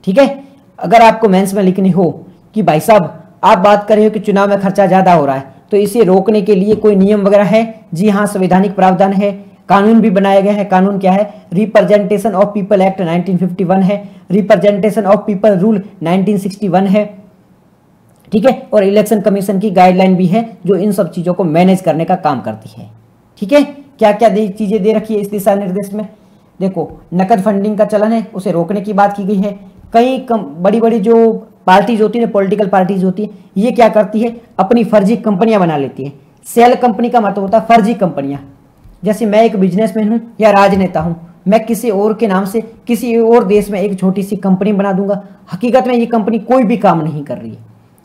ठीक है, अगर आपको मेंस में लिखनी हो कि भाई साहब आप बात कर रहे हो कि चुनाव में खर्चा ज्यादा हो रहा है, तो इसे रोकने के लिए कोई नियम वगैरह है? जी हाँ, संवैधानिक प्रावधान है, कानून भी बनाया गया है। कानून क्या है? रिप्रेजेंटेशन ऑफ पीपल एक्ट 1951 है, रिप्रेजेंटेशन ऑफ पीपल रूल 1961 है। ठीक है, और इलेक्शन कमीशन की गाइडलाइन भी है जो इन सब चीजों को मैनेज करने का काम करती है। ठीक है, क्या क्या चीजें दे रखी है इस दिशा निर्देश में? देखो, नकद फंडिंग का चलन है उसे रोकने की बात की गई है। कई बड़ी बड़ी जो पार्टीज होती है, पॉलिटिकल पार्टीज होती है, ये क्या करती है? अपनी फर्जी कंपनियां बना लेती है। सेल कंपनी का मतलब होता है फर्जी कंपनियां। जैसे मैं एक बिजनेसमैन हूं या राजनेता हूं, मैं किसी और के नाम से किसी और देश में एक छोटी सी कंपनी बना दूंगा। हकीकत में ये कंपनी कोई भी काम नहीं कर रही है,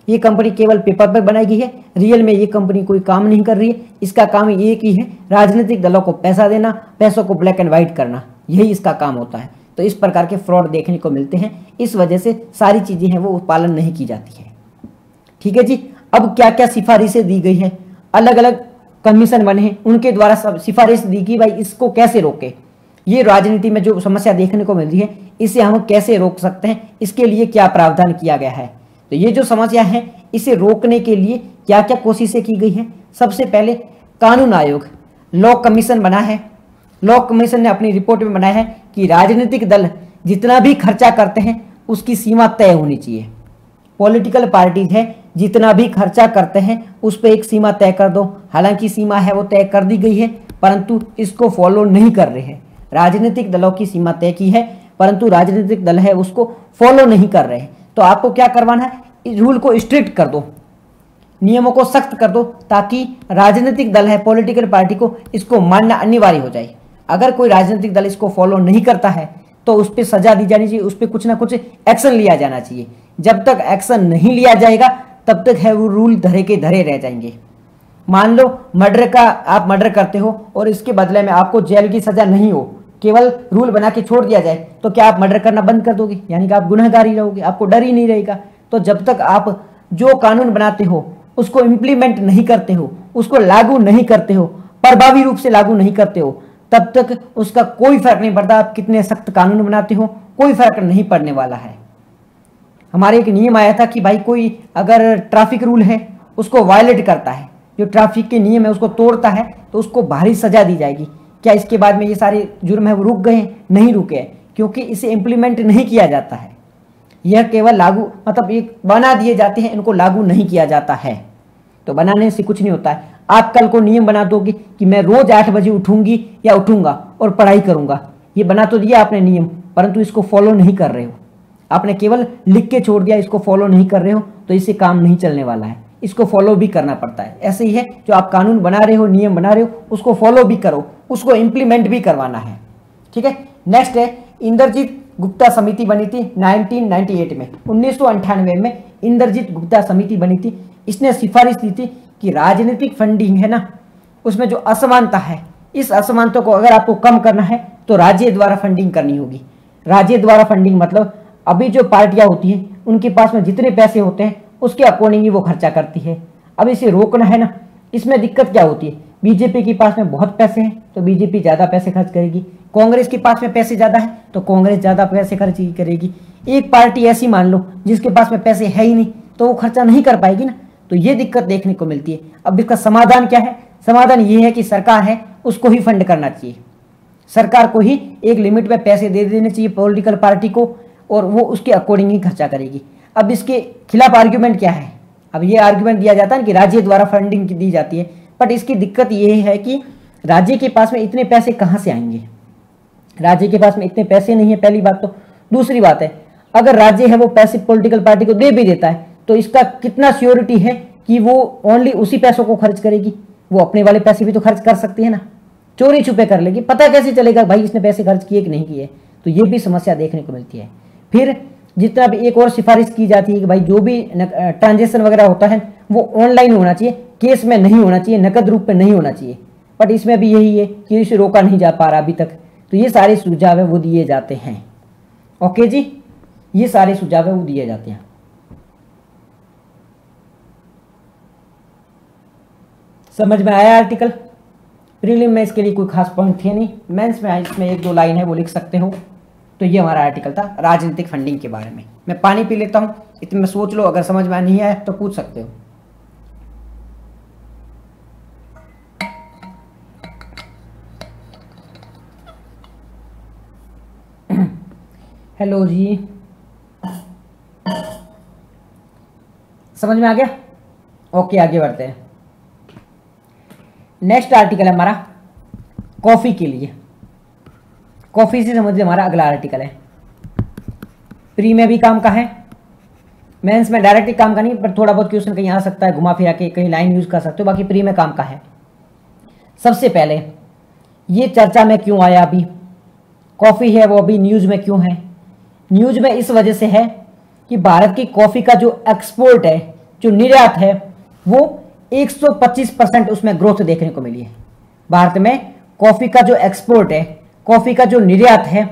ये कंपनी केवल पेपर पर बनाई गई है। रियल में ये कंपनी कोई काम नहीं कर रही है। इसका काम एक ही है, राजनीतिक दलों को पैसा देना, पैसों को ब्लैक एंड व्हाइट करना, यही इसका काम होता है। तो इस प्रकार के फ्रॉड देखने को मिलते हैं, इस वजह से सारी चीजें हैं वो पालन नहीं की जाती है। ठीक है जी, अब क्या क्या सिफारिशें दी गई है? अलग अलग कमीशन बने हैं, उनके द्वारा सब सिफारिश दी कि भाई इसको कैसे रोके। ये राजनीति में जो समस्या देखने को मिल रही है इसे हम कैसे रोक सकते हैं, इसके लिए क्या प्रावधान किया गया है। तो ये जो समस्या है इसे रोकने के लिए क्या क्या कोशिशें की गई है? सबसे पहले कानून आयोग, लॉ कमीशन बना है। लॉ कमीशन ने अपनी रिपोर्ट में बनाया है कि राजनीतिक दल जितना भी खर्चा करते हैं उसकी सीमा तय होनी चाहिए। पॉलिटिकल पार्टीज है जितना भी खर्चा करते हैं उस पर एक सीमा तय कर दो। हालांकि सीमा है वो तय कर दी गई है, परंतु इसको फॉलो नहीं कर रहे हैं। राजनीतिक दलों की सीमा तय की है, परंतु राजनीतिक दल है उसको फॉलो नहीं कर रहे हैं। तो आपको क्या करवाना है? इस रूल को स्ट्रिक्ट कर दो, नियमों को सख्त कर दो, ताकि राजनीतिक दल है, पॉलिटिकल पार्टी को इसको मानना अनिवार्य हो जाए। अगर कोई राजनीतिक दल इसको फॉलो नहीं करता है तो उस पर सजा दी जानी चाहिए, उस पर कुछ ना कुछ एक्शन लिया जाना चाहिए। जब तक एक्शन नहीं लिया जाएगा तब तक है वो रूल धरे के धरे रह जाएंगे। मान लो आप मर्डर करते हो और इसके बदले में आपको जेल की सजा नहीं हो, केवल रूल बना के छोड़ दिया जाए, तो क्या आप मर्डर करना बंद कर दोगे? यानी कि आप गुनहगार ही रहोगे, आपको डर ही नहीं रहेगा। तो जब तक आप जो कानून बनाते हो उसको इंप्लीमेंट नहीं करते हो, उसको लागू नहीं करते हो, प्रभावी रूप से लागू नहीं करते हो, तब तक उसका कोई फर्क नहीं पड़ता। आप कितने सख्त कानून बनाते हो, कोई फर्क नहीं पड़ने वाला है। हमारे एक नियम आया था कि भाई कोई अगर ट्रैफिक रूल है उसको वायलेट करता है, जो ट्रैफिक के नियम है उसको तोड़ता है, तो उसको भारी सजा दी जाएगी। क्या इसके बाद में ये सारे जुर्म है वो रुक गए? नहीं रुके, क्योंकि इसे इंप्लीमेंट नहीं किया जाता है। यह केवल लागू मतलब एक बना दिए जाते हैं, इनको लागू नहीं किया जाता है। तो बनाने से कुछ नहीं होता है। आप कल को नियम बना दोगे कि मैं रोज 8 बजे उठूंगी या उठूंगा और पढ़ाई करूंगा, ये बना तो दिया आपने नियम, परंतु इसको फॉलो नहीं कर रहे हो, आपने केवल लिख के छोड़ दिया, इसको फॉलो नहीं कर रहे हो, तो इससे काम नहीं चलने वाला है। इसको फॉलो भी करना पड़ता है। ऐसे ही है, जो आप कानून बना रहे हो, नियम बना रहे हो, उसको फॉलो भी करो, उसको इंप्लीमेंट भी करवाना है। ठीक है, नेक्स्ट है इंद्रजीत गुप्ता समिति बनी थी 1998 में। 1998 में इंद्रजीत गुप्ता समिति बनी थी। इसने सिफारिश दी थी कि राजनीतिक फंडिंग है ना, उसमें जो असमानता है, इस असमानता को अगर आपको कम करना है तो राज्य द्वारा फंडिंग करनी होगी। राज्य द्वारा फंडिंग मतलब अभी जो पार्टियां होती हैं उनके पास में जितने पैसे होते हैं उसके अकॉर्डिंग ही वो खर्चा करती है। अब इसे रोकना है ना, इसमें दिक्कत क्या होती है? बीजेपी के पास में बहुत पैसे हैं तो बीजेपी ज्यादा पैसे खर्च करेगी, कांग्रेस के पास में पैसे ज्यादा है तो कांग्रेस ज्यादा पैसे खर्च करेगी। एक पार्टी ऐसी मान लो जिसके पास में पैसे है ही नहीं तो वो खर्चा नहीं कर पाएगी ना, तो ये दिक्कत देखने को मिलती है। अब इसका समाधान क्या है? समाधान ये है कि सरकार है उसको ही फंड करना चाहिए, सरकार को ही एक लिमिट में पैसे दे देने चाहिए पॉलिटिकल पार्टी को, और वो उसके अकॉर्डिंग ही खर्चा करेगी। अब इसके खिलाफ आर्ग्यूमेंट क्या है? अब ये आर्ग्यूमेंट दिया जाता है कि राज्य द्वारा फंडिंग दी जाती है, बट इसकी दिक्कत ये है कि राज्य के पास में इतने पैसे कहाँ से आएंगे? राज्य के पास में इतने पैसे नहीं है, पहली बात तो। दूसरी बात है, अगर राज्य है वो पैसे पॉलिटिकल पार्टी को दे भी देता है तो इसका कितना श्योरिटी है कि वो ओनली उसी पैसों को खर्च करेगी? वो अपने वाले पैसे भी तो खर्च कर सकती है ना, चोरी छुपे कर लेगी, पता कैसे चलेगा भाई इसने पैसे खर्च किए कि नहीं किए? तो ये भी समस्या देखने को मिलती है। फिर जितना भी एक और सिफारिश की जाती है कि भाई जो भी ट्रांजेक्शन वगैरह होता है वो ऑनलाइन होना चाहिए, केस में नहीं होना चाहिए, नकद रूप में नहीं होना चाहिए। बट इसमें भी यही है कि इसे रोका नहीं जा पा रहा अभी तक। तो ये सारे सुझाव है वो दिए जाते हैं। ओके जी, ये सारे सुझाव है वो दिए जाते हैं। समझ में आया आर्टिकल? प्रीलिम में इसके लिए कोई खास पॉइंट थे नहीं, मेंस में इसमें एक दो लाइन है वो लिख सकते हो। तो ये हमारा आर्टिकल था राजनीतिक फंडिंग के बारे में। मैं पानी पी लेता हूँ, इतने में सोच लो, अगर समझ में नहीं आया तो पूछ सकते हो। हेलो जी, समझ में आ गया? ओके, आगे बढ़ते हैं। नेक्स्ट आर्टिकल है हमारा कॉफी के लिए। कॉफी से समझिए हमारा अगला आर्टिकल है। प्री में भी काम का है, मेंस में डायरेक्टली काम का नहीं, पर थोड़ा बहुत क्वेश्चन कहीं आ सकता है, घुमा फिरा के कहीं लाइन यूज कर सकते हो, बाकी प्री में काम का है। सबसे पहले ये चर्चा में क्यों आया? अभी कॉफी है वो अभी न्यूज में क्यों है? न्यूज में इस वजह से है कि भारत की कॉफी का जो एक्सपोर्ट है, जो निर्यात है, वो 125% उसमें ग्रोथ देखने को मिली है। भारत में कॉफी का जो एक्सपोर्ट है, कॉफी का जो निर्यात है,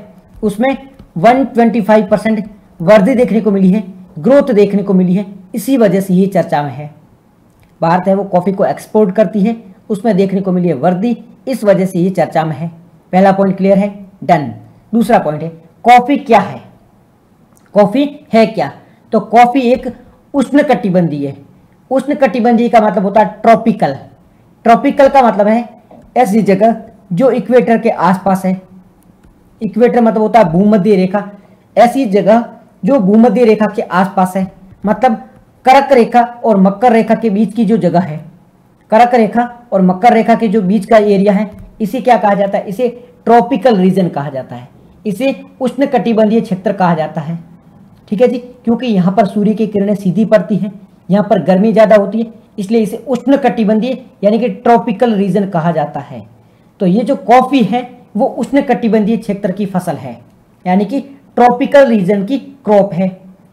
उसमें 125% वृद्धि देखने को मिली है, ग्रोथ देखने को मिली है। इसी वजह से ये चर्चा में है। भारत है वो कॉफी को एक्सपोर्ट करती है, उसमें देखने को मिली है वृद्धि, इस वजह से ये चर्चा में है। पहला पॉइंट क्लियर है, डन। दूसरा पॉइंट है कॉफी क्या है? कॉफी है क्या? तो कॉफी एक उष्णकटिबंधीय है। उष्णकटिबंधीय का मतलब होता है ट्रॉपिकल। ट्रॉपिकल का मतलब है ऐसी जगह जो इक्वेटर के आसपास है। इक्वेटर मतलब होता है भूमध्य रेखा। ऐसी जगह जो भूमध्य रेखा के आसपास है, मतलब कर्क रेखा और मकर रेखा के बीच की जो जगह है, कर्क रेखा और मकर रेखा के जो बीच का एरिया है, इसे क्या कहा जाता है? इसे ट्रॉपिकल रीजन कहा जाता है, इसे उष्णकटिबंधीय क्षेत्र कहा जाता है। ठीक है जी, क्योंकि यहाँ पर सूर्य की किरणें सीधी पड़ती हैं, यहाँ पर गर्मी ज़्यादा होती है, इसलिए इसे उष्णकटिबंधीय यानी कि ट्रॉपिकल रीजन कहा जाता है। तो ये जो कॉफ़ी है वो उष्णकटिबंधीय क्षेत्र की फसल है, यानी कि ट्रॉपिकल रीजन की क्रॉप है।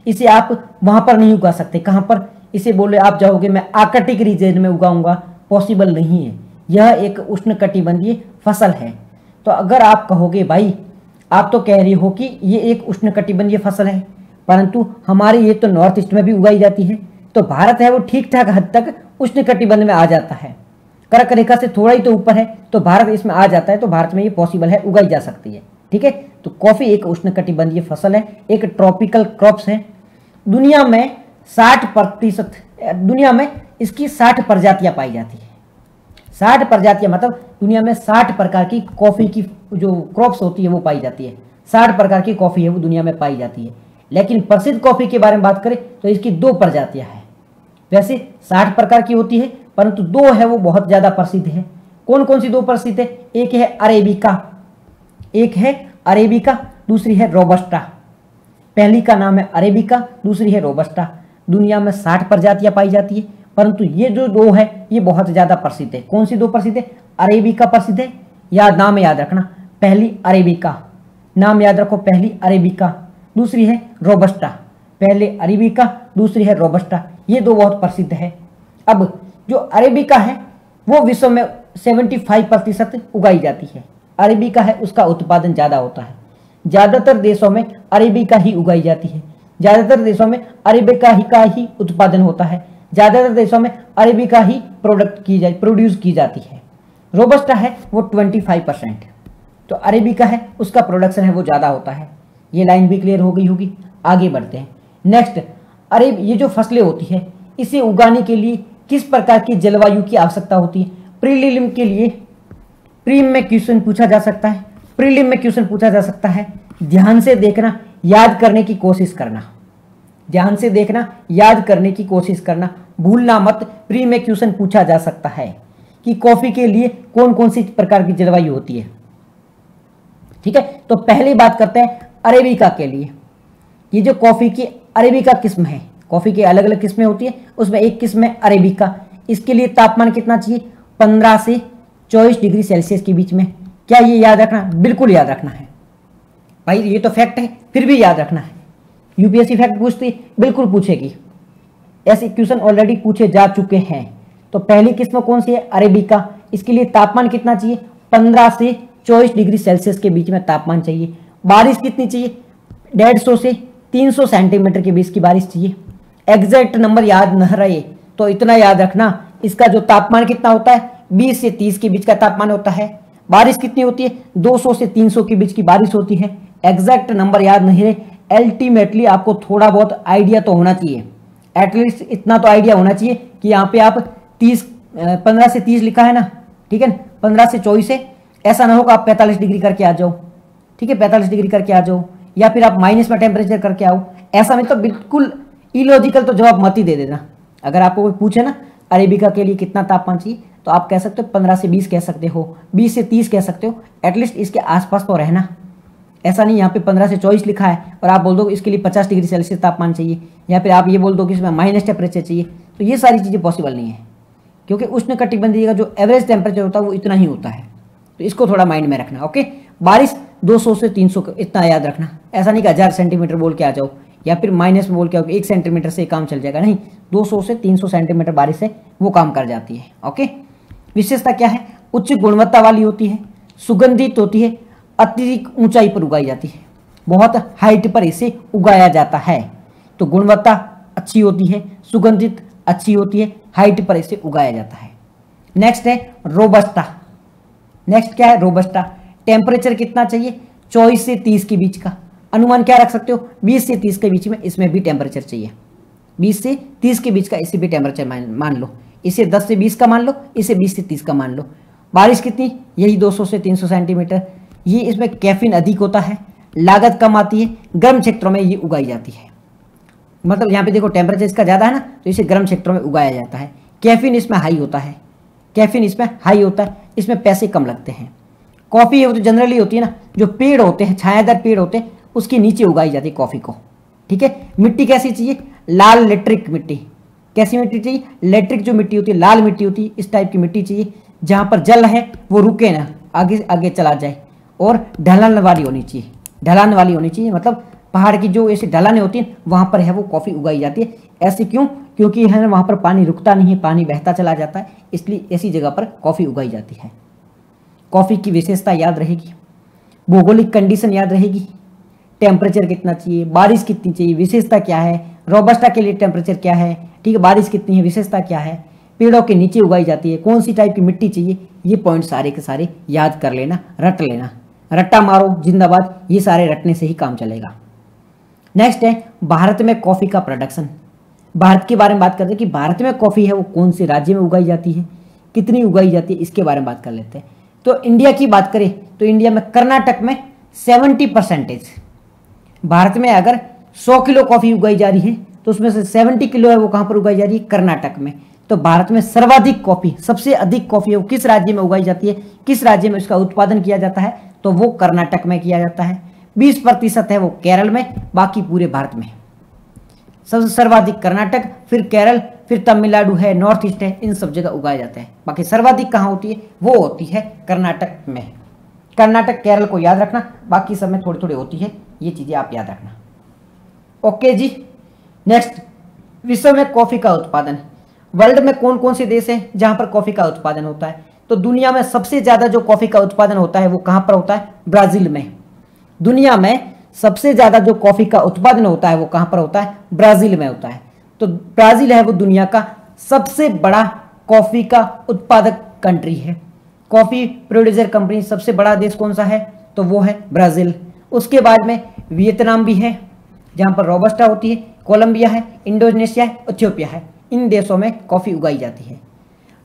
इसे आप वहाँ पर नहीं उगा सकते। कहाँ पर? इसे बोले आप जाओगे मैं आर्कटिक रीजन में उगाऊंगा, पॉसिबल नहीं है। यह एक उष्णकटिबंधीय फसल है। तो अगर आप कहोगे भाई आप तो कह रही हो कि ये एक उष्णकटिबंधीय फसल है, परंतु हमारे ये तो नॉर्थ ईस्ट में भी उगाई जाती है, तो भारत है वो ठीक ठाक हद तक उष्णकटिबंध में आ जाता है। कर्क रेखा से थोड़ा ही तो ऊपर है, तो भारत इसमें आ जाता है, तो भारत में ये पॉसिबल है, उगाई जा सकती है। ठीक है, तो कॉफी एक उष्णकटिबंधीय फसल है, एक ट्रॉपिकल क्रॉप्स है। दुनिया में 60%, दुनिया में इसकी 60 प्रजातियां पाई जाती है। 60 प्रजातियां मतलब दुनिया में 60 प्रकार की कॉफी की जो क्रॉप्स होती है वो पाई जाती है। 60 प्रकार की कॉफी है वो दुनिया में पाई जाती है। लेकिन प्रसिद्ध कॉफी के बारे में बात करें तो इसकी 2 प्रजातियां हैं। वैसे 60 प्रकार की होती है, परंतु 2 है वो बहुत ज्यादा प्रसिद्ध है। कौन कौन सी 2 प्रसिद्ध है? एक है अरेबिका, एक है अरेबिका, दूसरी है रोबस्टा। पहली का नाम है अरेबिका, दूसरी है रोबस्टा। दुनिया में 60 प्रजातियां पाई जाती है, परंतु ये जो 2 है ये बहुत ज्यादा प्रसिद्ध है। कौन सी 2 प्रसिद्ध है? अरेबिका प्रसिद्ध है, नाम याद रखना, पहली अरेबिका, नाम याद रखो, पहली अरेबिका, दूसरी है रोबस्टा। पहले अरेबिका, दूसरी है रोबस्टा, ये 2 बहुत प्रसिद्ध है। अब जो अरेबिका है वो विश्व में 75% उगाई जाती है। अरेबिका है उसका उत्पादन ज़्यादा होता है। ज़्यादातर देशों में अरेबिका ही उगाई जाती है, ज़्यादातर देशों में अरेबिका ही का ही उत्पादन होता है, ज़्यादातर देशों में अरेबिका ही प्रोड्यूस की जाती है। रोबस्टा है वो 25%, तो अरेबिका है उसका प्रोडक्शन है वो ज़्यादा होता है। ये लाइन भी क्लियर हो गई होगी। आगे बढ़ते हैं। नेक्स्ट, ये जो फसलें होती है इसे उगाने के लिए किस प्रकार की जलवायु की आवश्यकता होती है? प्रीलिम के लिए प्रीम में क्वेश्चन पूछा जा सकता है, प्रीलिम में क्वेश्चन पूछा जा सकता है। ध्यान से देखना, याद करने की कोशिश करना, ध्यान से देखना, याद करने की कोशिश करना, भूलना मत। प्री में क्वेश्चन पूछा जा सकता है कि कॉफी के लिए कौन कौन सी प्रकार की जलवायु होती है। ठीक है, तो पहली बात करते हैं अरेबिका के लिए। ये जो कॉफी की अरेबिका किस्म है, कॉफी की अलग अलग किस्में होती है, उसमें एक किस्म है अरेबिका। इसके लिए तापमान कितना चाहिए? 15 से 24 डिग्री सेल्सियस के बीच में। क्या ये याद रखना? बिल्कुल याद रखना है भाई, ये तो फैक्ट है, फिर भी याद रखना है। यूपीएससी फैक्ट पूछती, बिल्कुल पूछेगी, ऐसे क्वेश्चन ऑलरेडी पूछे जा चुके हैं। तो पहली किस्म कौन सी है? अरेबिका। इसके लिए तापमान कितना चाहिए? 15 से 24 डिग्री सेल्सियस के बीच में तापमान चाहिए। बारिश कितनी चाहिए? 150 से 300 सेंटीमीटर के बीच की बारिश चाहिए। एग्जैक्ट नंबर याद न रहे तो इतना याद रखना इसका जो तापमान कितना होता है 20 से 30 के बीच का तापमान होता है। बारिश कितनी होती है 200 से 300 के बीच की बारिश होती है। एग्जैक्ट नंबर याद नहीं रहे, अल्टीमेटली आपको थोड़ा बहुत आइडिया तो होना चाहिए, एटलीस्ट इतना तो आइडिया होना चाहिए कि यहाँ पे आप 15 से 30 लिखा है ना, ठीक है ना, 15 से 24 है, ऐसा ना होगा आप 45 डिग्री करके आ जाओ, ठीक है, 45 डिग्री करके आ जाओ, या फिर आप माइनस में टेम्परेचर करके आओ। ऐसा में तो बिल्कुल इलॉजिकल तो जवाब मत ही दे देना। अगर आपको कोई पूछे ना अरेबिका के लिए कितना तापमान चाहिए, तो आप कह सकते हो 15 से 20 कह सकते हो, 20 से 30 कह सकते हो, एटलीस्ट इसके आसपास तो रहना। ऐसा नहीं यहाँ पे 15 से 24 लिखा है और आप बोल दो इसके लिए 50 डिग्री सेल्सियस तापमान चाहिए, या फिर आप ये बोल दो कि इसमें माइनस टेम्परेचर चाहिए, तो ये सारी चीज़ें पॉसिबल नहीं है, क्योंकि उष्णकटिबंधीय का जो एवरेज टेम्परेचर होता है वो इतना ही होता है। तो इसको थोड़ा माइंड में रखना। ओके, बारिश 200 से 300 इतना याद रखना, ऐसा नहीं कि 1000 सेंटीमीटर बोल के आ जाओ या फिर माइनस में बोल के आओ 1 सेंटीमीटर से काम चल जाएगा, नहीं, 200 से 300 सेंटीमीटर बारिश से वो काम कर जाती है। ओके, विशेषता क्या है, उच्च गुणवत्ता वाली होती है, सुगंधित होती है, अत्यधिक ऊंचाई पर उगाई जाती है, बहुत हाइट पर इसे उगाया जाता है। तो गुणवत्ता अच्छी होती है, सुगंधित अच्छी होती है, हाइट पर इसे उगाया जाता है। नेक्स्ट है रोबस्टा। नेक्स्ट क्या है, रोबस्टा। टेम्परेचर कितना चाहिए 24 से 30 के बीच का, अनुमान क्या रख सकते हो 20 से 30 के बीच में, इसमें भी टेम्परेचर चाहिए, 20 से 30 के बीच का इसे भी टेम्परेचर मान लो, इसे 10 से 20 का मान लो, इसे 20 से 30 का मान लो। बारिश कितनी, यही 200 से 300 सेंटीमीटर। ये इसमें कैफीन अधिक होता है, लागत कम आती है, गर्म क्षेत्रों में ये उगाई जाती है। मतलब यहाँ पे देखो टेम्परेचर इसका ज़्यादा है ना, तो इसे गर्म क्षेत्रों में उगाया जाता है। कैफीन इसमें हाई होता है, कैफीन इसमें हाई होता है, इसमें पैसे कम लगते हैं। कॉफ़ी वो तो जनरली होती है ना, जो पेड़ होते हैं, छायादार पेड़ होते हैं, उसके नीचे उगाई जाती है कॉफ़ी को, ठीक है। मिट्टी कैसी चाहिए, लाल लेट्रिक मिट्टी। कैसी मिट्टी चाहिए, लेट्रिक जो मिट्टी होती है, लाल मिट्टी होती है, इस टाइप की मिट्टी चाहिए, जहाँ पर जल है वो रुके ना, आगे आगे चला जाए, और ढलान वाली होनी चाहिए, ढलान वाली होनी चाहिए, मतलब पहाड़ की जो ऐसी ढलानें होती हैं वहाँ पर है वो कॉफ़ी उगाई जाती है। ऐसे क्यों, क्योंकि है ना वहाँ पर पानी रुकता नहीं है, पानी बहता चला जाता है, इसलिए ऐसी जगह पर कॉफ़ी उगाई जाती है। कॉफ़ी की विशेषता याद रहेगी, भौगोलिक कंडीशन याद रहेगी, टेम्परेचर कितना चाहिए, बारिश कितनी चाहिए, विशेषता क्या है, रोबस्टा के लिए टेम्परेचर क्या है, ठीक है, बारिश कितनी है, विशेषता क्या है, पेड़ों के नीचे उगाई जाती है, कौन सी टाइप की मिट्टी चाहिए, ये पॉइंट सारे के सारे याद कर लेना, रट लेना, रट्टा मारो जिंदाबाद, ये सारे रटने से ही काम चलेगा। नेक्स्ट है भारत में कॉफ़ी का प्रोडक्शन। भारत के बारे में बात करते हैं कि भारत में कॉफ़ी है वो कौन से राज्य में उगाई जाती है, कितनी उगाई जाती है, इसके बारे में बात कर लेते हैं। तो इंडिया की बात करें तो इंडिया में कर्नाटक में 70%, भारत में अगर 100 किलो कॉफ़ी उगाई जा रही है तो उसमें से 70 किलो है वो कहाँ पर उगाई जा रही है, कर्नाटक में। तो भारत में सर्वाधिक कॉफ़ी, सबसे अधिक कॉफ़ी है वो किस राज्य में उगाई जाती है, किस राज्य में उसका उत्पादन किया जाता है, तो वो कर्नाटक में किया जाता है। 20% है वो केरल में, बाकी पूरे भारत में सबसे सर्वाधिक कर्नाटक, फिर केरल, फिर तमिलनाडु है, नॉर्थ ईस्ट है, इन सब जगह उगाए जाते हैं। बाकी सर्वाधिक कहाँ होती है, वो होती है कर्नाटक में। कर्नाटक केरल को याद रखना, बाकी सब में थोड़ी थोड़ी होती है, ये चीज़ें आप याद रखना। ओके जी, नेक्स्ट, विश्व में कॉफ़ी का उत्पादन। वर्ल्ड में कौन कौन से देश हैं जहाँ पर कॉफ़ी का उत्पादन होता है, तो दुनिया में सबसे ज़्यादा जो कॉफ़ी का उत्पादन होता है वो कहाँ पर होता है, ब्राज़ील में। दुनिया में सबसे ज़्यादा जो कॉफ़ी का उत्पादन होता है वो कहाँ पर होता है, ब्राज़ील में होता है। तो ब्राज़ील है वो दुनिया का सबसे बड़ा कॉफ़ी का उत्पादक कंट्री है। कॉफ़ी प्रोड्यूसर कंपनी सबसे बड़ा देश कौन सा है, तो वो है ब्राज़ील। उसके बाद में वियतनाम भी है जहाँ पर रोबस्टा होती है, कोलंबिया है, इंडोनेशिया है, इथियोपिया है, इन देशों में कॉफ़ी उगाई जाती है।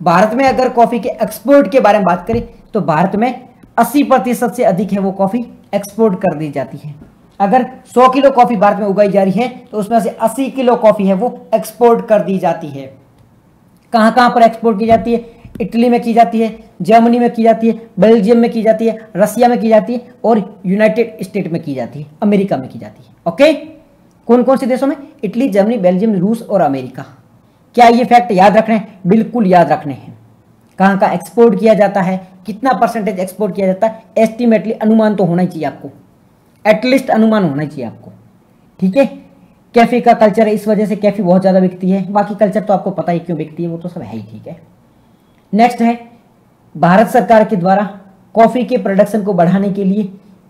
भारत में अगर कॉफ़ी के एक्सपोर्ट के बारे में बात करें तो भारत में 80% से अधिक है वो कॉफ़ी एक्सपोर्ट कर दी जाती है। अगर 100 किलो कॉफ़ी भारत में उगाई जा रही है तो उसमें से 80 किलो कॉफ़ी है वो एक्सपोर्ट कर दी जाती है। कहाँ कहाँ पर एक्सपोर्ट की जाती है, इटली में की जाती है, जर्मनी में की जाती है, बेल्जियम में की जाती है, रसिया में की जाती है, और यूनाइटेड स्टेट में की जाती है, अमेरिका में की जाती है। ओके, कौन कौन से देशों में, इटली, जर्मनी, बेल्जियम, रूस और अमेरिका। क्या ये फैक्ट याद रखने हैं, बिल्कुल याद रखने हैं। कहाँ का एक्सपोर्ट किया जाता है, कितना परसेंटेज एक्सपोर्ट किया जाता है, एस्टिमेटली अनुमान तो होना ही चाहिए आपको, एटलीस्ट अनुमान होना ही चाहिए आपको, ठीक है। कैफ़े का कल्चर है, इस वजह से कैफ़ी बहुत ज़्यादा बिकती है, बाकी कल्चर तो आपको पता ही क्यों बिकती है, वो तो सब है ही, ठीक है। नेक्स्ट है भारत सरकार के द्वारा कॉफ़ी के प्रोडक्शन को बढ़ाने के लिए,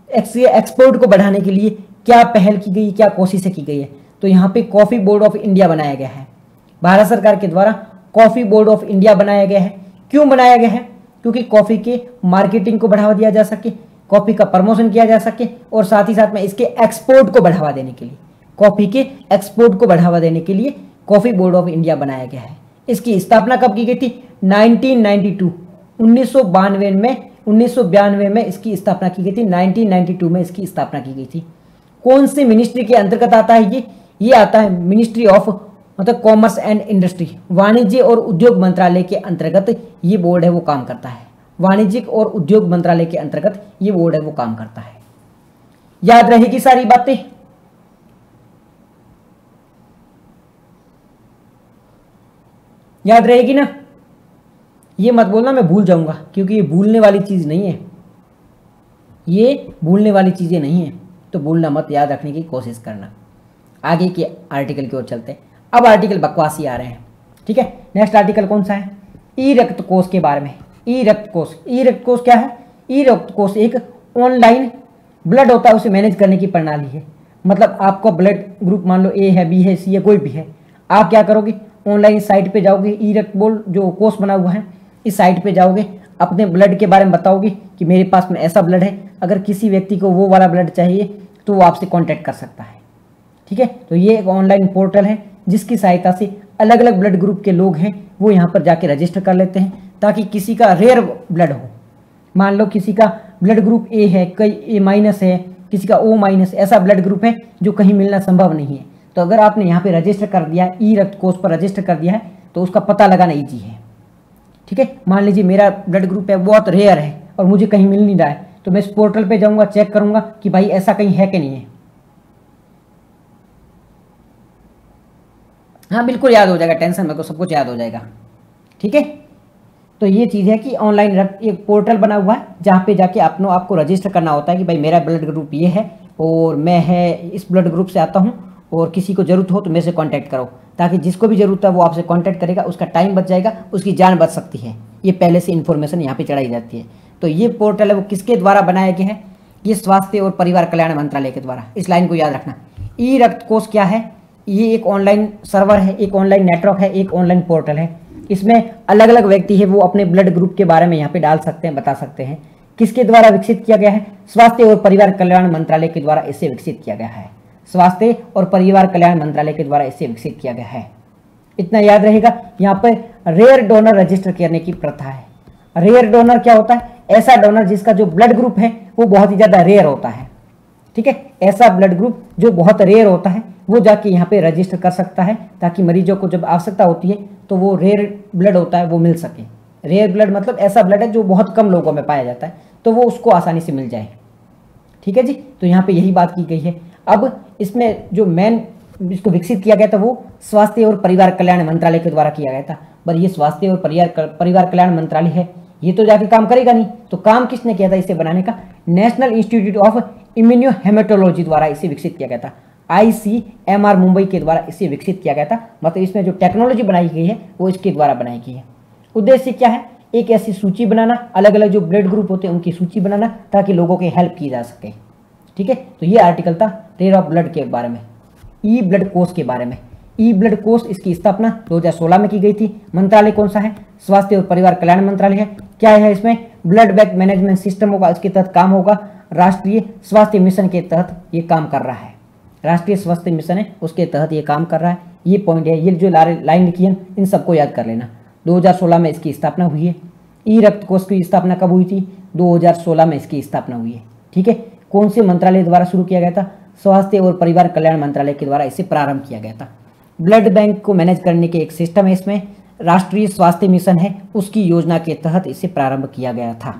एक्सपोर्ट को बढ़ाने के लिए क्या पहल की गई, क्या कोशिशें की गई है। तो यहाँ पे कॉफ़ी बोर्ड ऑफ इंडिया बनाया गया है। भारत सरकार के द्वारा कॉफ़ी बोर्ड ऑफ इंडिया बनाया गया है। क्यों बनाया गया है? क्योंकि कॉफ़ी के मार्केटिंग को बढ़ावा दिया जा सके, कॉफ़ी का प्रमोशन किया जा सके और साथ ही साथ में इसके एक्सपोर्ट को बढ़ावा देने के लिए, कॉफ़ी के एक्सपोर्ट को बढ़ावा देने के लिए कॉफ़ी बोर्ड ऑफ इंडिया बनाया गया है। इसकी स्थापना कब की गई थी? 1992 1992 में इसकी स्थापना की गई थी। 1992 में इसकी स्थापना की गई थी। कौन सी मिनिस्ट्री के अंतर्गत आता है ये आता है मिनिस्ट्री ऑफ मतलब कॉमर्स एंड इंडस्ट्री, वाणिज्य और उद्योग मंत्रालय के अंतर्गत ये बोर्ड है वो काम करता है। वाणिज्यिक और उद्योग मंत्रालय के अंतर्गत ये बोर्ड है वो काम करता है। याद रहेगी सारी बातें? याद रहेगी ना? ये मत बोलना मैं भूल जाऊंगा, क्योंकि ये भूलने वाली चीज नहीं है, ये भूलने वाली चीजें नहीं है, तो भूलना मत, याद रखने की कोशिश करना। आगे के आर्टिकल की ओर चलते हैं। अब आर्टिकल बकवासी आ रहे हैं, ठीक है। नेक्स्ट आर्टिकल कौन सा है? ई रक्त कोष के बारे में। ई रक्त कोष, ई रक्त कोष क्या है? ई रक्त कोष एक ऑनलाइन ब्लड होता है, उसे मैनेज करने की प्रणाली है। मतलब आपका ब्लड ग्रुप मान लो ए है, बी है, सी है, कोई भी है, आप क्या करोगे? ऑनलाइन साइट पे जाओगे, ई रक्त बोल जो कोष बना हुआ है इस साइट पे जाओगे, अपने ब्लड के बारे में बताओगे कि मेरे पास में ऐसा ब्लड है, अगर किसी व्यक्ति को वो वाला ब्लड चाहिए तो वो आपसे कांटेक्ट कर सकता है, ठीक है। तो ये एक ऑनलाइन पोर्टल है जिसकी सहायता से अलग अलग ब्लड ग्रुप के लोग हैं वो यहाँ पर जाके रजिस्टर कर लेते हैं, ताकि किसी का रेयर ब्लड हो, मान लो किसी का ब्लड ग्रुप ए है, कई ए माइनस है, किसी का ओ माइनस, ऐसा ब्लड ग्रुप है जो कहीं मिलना संभव नहीं है। तो अगर आपने यहाँ पे रजिस्टर कर दिया है, ई रक्त कोष पर रजिस्टर कर दिया है, तो उसका पता लगाना ईजी है, ठीक है। मान लीजिए मेरा ब्लड ग्रुप है बहुत रेयर है और मुझे कहीं मिल नहीं रहा है, तो मैं इस पोर्टल पे जाऊंगा, चेक करूंगा कि भाई ऐसा कहीं है कि नहीं है। हाँ बिल्कुल याद हो जाएगा, टेंशन मेरे को, सब कुछ याद हो जाएगा, ठीक है। तो ये चीज़ है कि ऑनलाइन एक पोर्टल बना हुआ है जहाँ पे जाके आपको रजिस्टर करना होता है कि भाई मेरा ब्लड ग्रुप ये है और मैं है इस ब्लड ग्रुप से आता हूँ और किसी को ज़रूरत हो तो मेरे से कांटेक्ट करो, ताकि जिसको भी ज़रूरत है वो आपसे कांटेक्ट करेगा, उसका टाइम बच जाएगा, उसकी जान बच सकती है। ये पहले से इन्फॉर्मेशन यहाँ पे चढ़ाई जाती है। तो ये पोर्टल है वो किसके द्वारा बनाया गया है? ये स्वास्थ्य और परिवार कल्याण मंत्रालय के द्वारा। इस लाइन को याद रखना। ई रक्त कोष क्या है? ये एक ऑनलाइन सर्वर है, एक ऑनलाइन नेटवर्क है, एक ऑनलाइन पोर्टल है। इसमें अलग अलग व्यक्ति है वो अपने ब्लड ग्रुप के बारे में यहाँ पे डाल सकते हैं, बता सकते हैं। किसके द्वारा विकसित किया गया है? स्वास्थ्य और परिवार कल्याण मंत्रालय के द्वारा इसे विकसित किया गया है। स्वास्थ्य और परिवार कल्याण मंत्रालय के द्वारा इसे विकसित किया गया है। इतना याद रहेगा। यहाँ पर रेयर डोनर रजिस्टर करने की प्रथा है। रेयर डोनर क्या होता है? ऐसा डोनर जिसका जो ब्लड ग्रुप है वो बहुत ही ज्यादा रेयर होता है, ठीक है। ऐसा ब्लड ग्रुप जो बहुत रेयर होता है वो जाके यहाँ पे रजिस्टर कर सकता है, ताकि मरीजों को जब आवश्यकता होती है तो वो रेयर ब्लड होता है वो मिल सके। रेयर ब्लड मतलब ऐसा ब्लड है जो बहुत कम लोगों में पाया जाता है, तो वो उसको आसानी से मिल जाए, ठीक है जी। तो यहाँ पे यही बात की गई है। अब इसमें जो मेन इसको विकसित किया गया था वो स्वास्थ्य और परिवार कल्याण मंत्रालय के द्वारा किया गया था। पर ये स्वास्थ्य और परिवार कल्याण मंत्रालय है, ये तो जाके काम करेगा नहीं, तो काम किसने किया था इसे बनाने का? नेशनल इंस्टीट्यूट ऑफ इम्यूनोहेमेटोलॉजी द्वारा इसे विकसित किया गया था। ICMR मुंबई के द्वारा इसे विकसित किया गया था। मतलब इसमें जो टेक्नोलॉजी बनाई गई है वो इसके द्वारा बनाई गई है। उद्देश्य क्या है? एक ऐसी सूची बनाना, अलग अलग जो ब्लड ग्रुप होते हैं उनकी सूची बनाना, ताकि लोगों की हेल्प की जा सके, ठीक है। तो ये आर्टिकल था रेयर ऑफ ब्लड के बारे में, ई ब्लड कोष के बारे में। ई ब्लड कोष इसकी स्थापना 2016 में की गई थी। मंत्रालय कौन सा है? स्वास्थ्य और परिवार कल्याण मंत्रालय है। क्या है इसमें? ब्लड बैंक मैनेजमेंट सिस्टम होगा, इसके तहत काम होगा। राष्ट्रीय स्वास्थ्य मिशन के तहत ये काम कर रहा है। राष्ट्रीय स्वास्थ्य मिशन है उसके तहत ये काम कर रहा है। ये पॉइंट है, ये जो लाइन लिखी है इन सबको याद कर लेना। 2016 में इसकी स्थापना हुई है। ई रक्त कोष की स्थापना कब हुई थी? 2016 में इसकी स्थापना हुई है, ठीक है। कौन से मंत्रालय द्वारा शुरू किया गया था? स्वास्थ्य और परिवार कल्याण मंत्रालय के द्वारा इसे प्रारंभ किया गया था। ब्लड बैंक को मैनेज करने के एक सिस्टम है इसमें, राष्ट्रीय स्वास्थ्य मिशन है उसकी योजना के तहत इसे प्रारंभ किया गया था।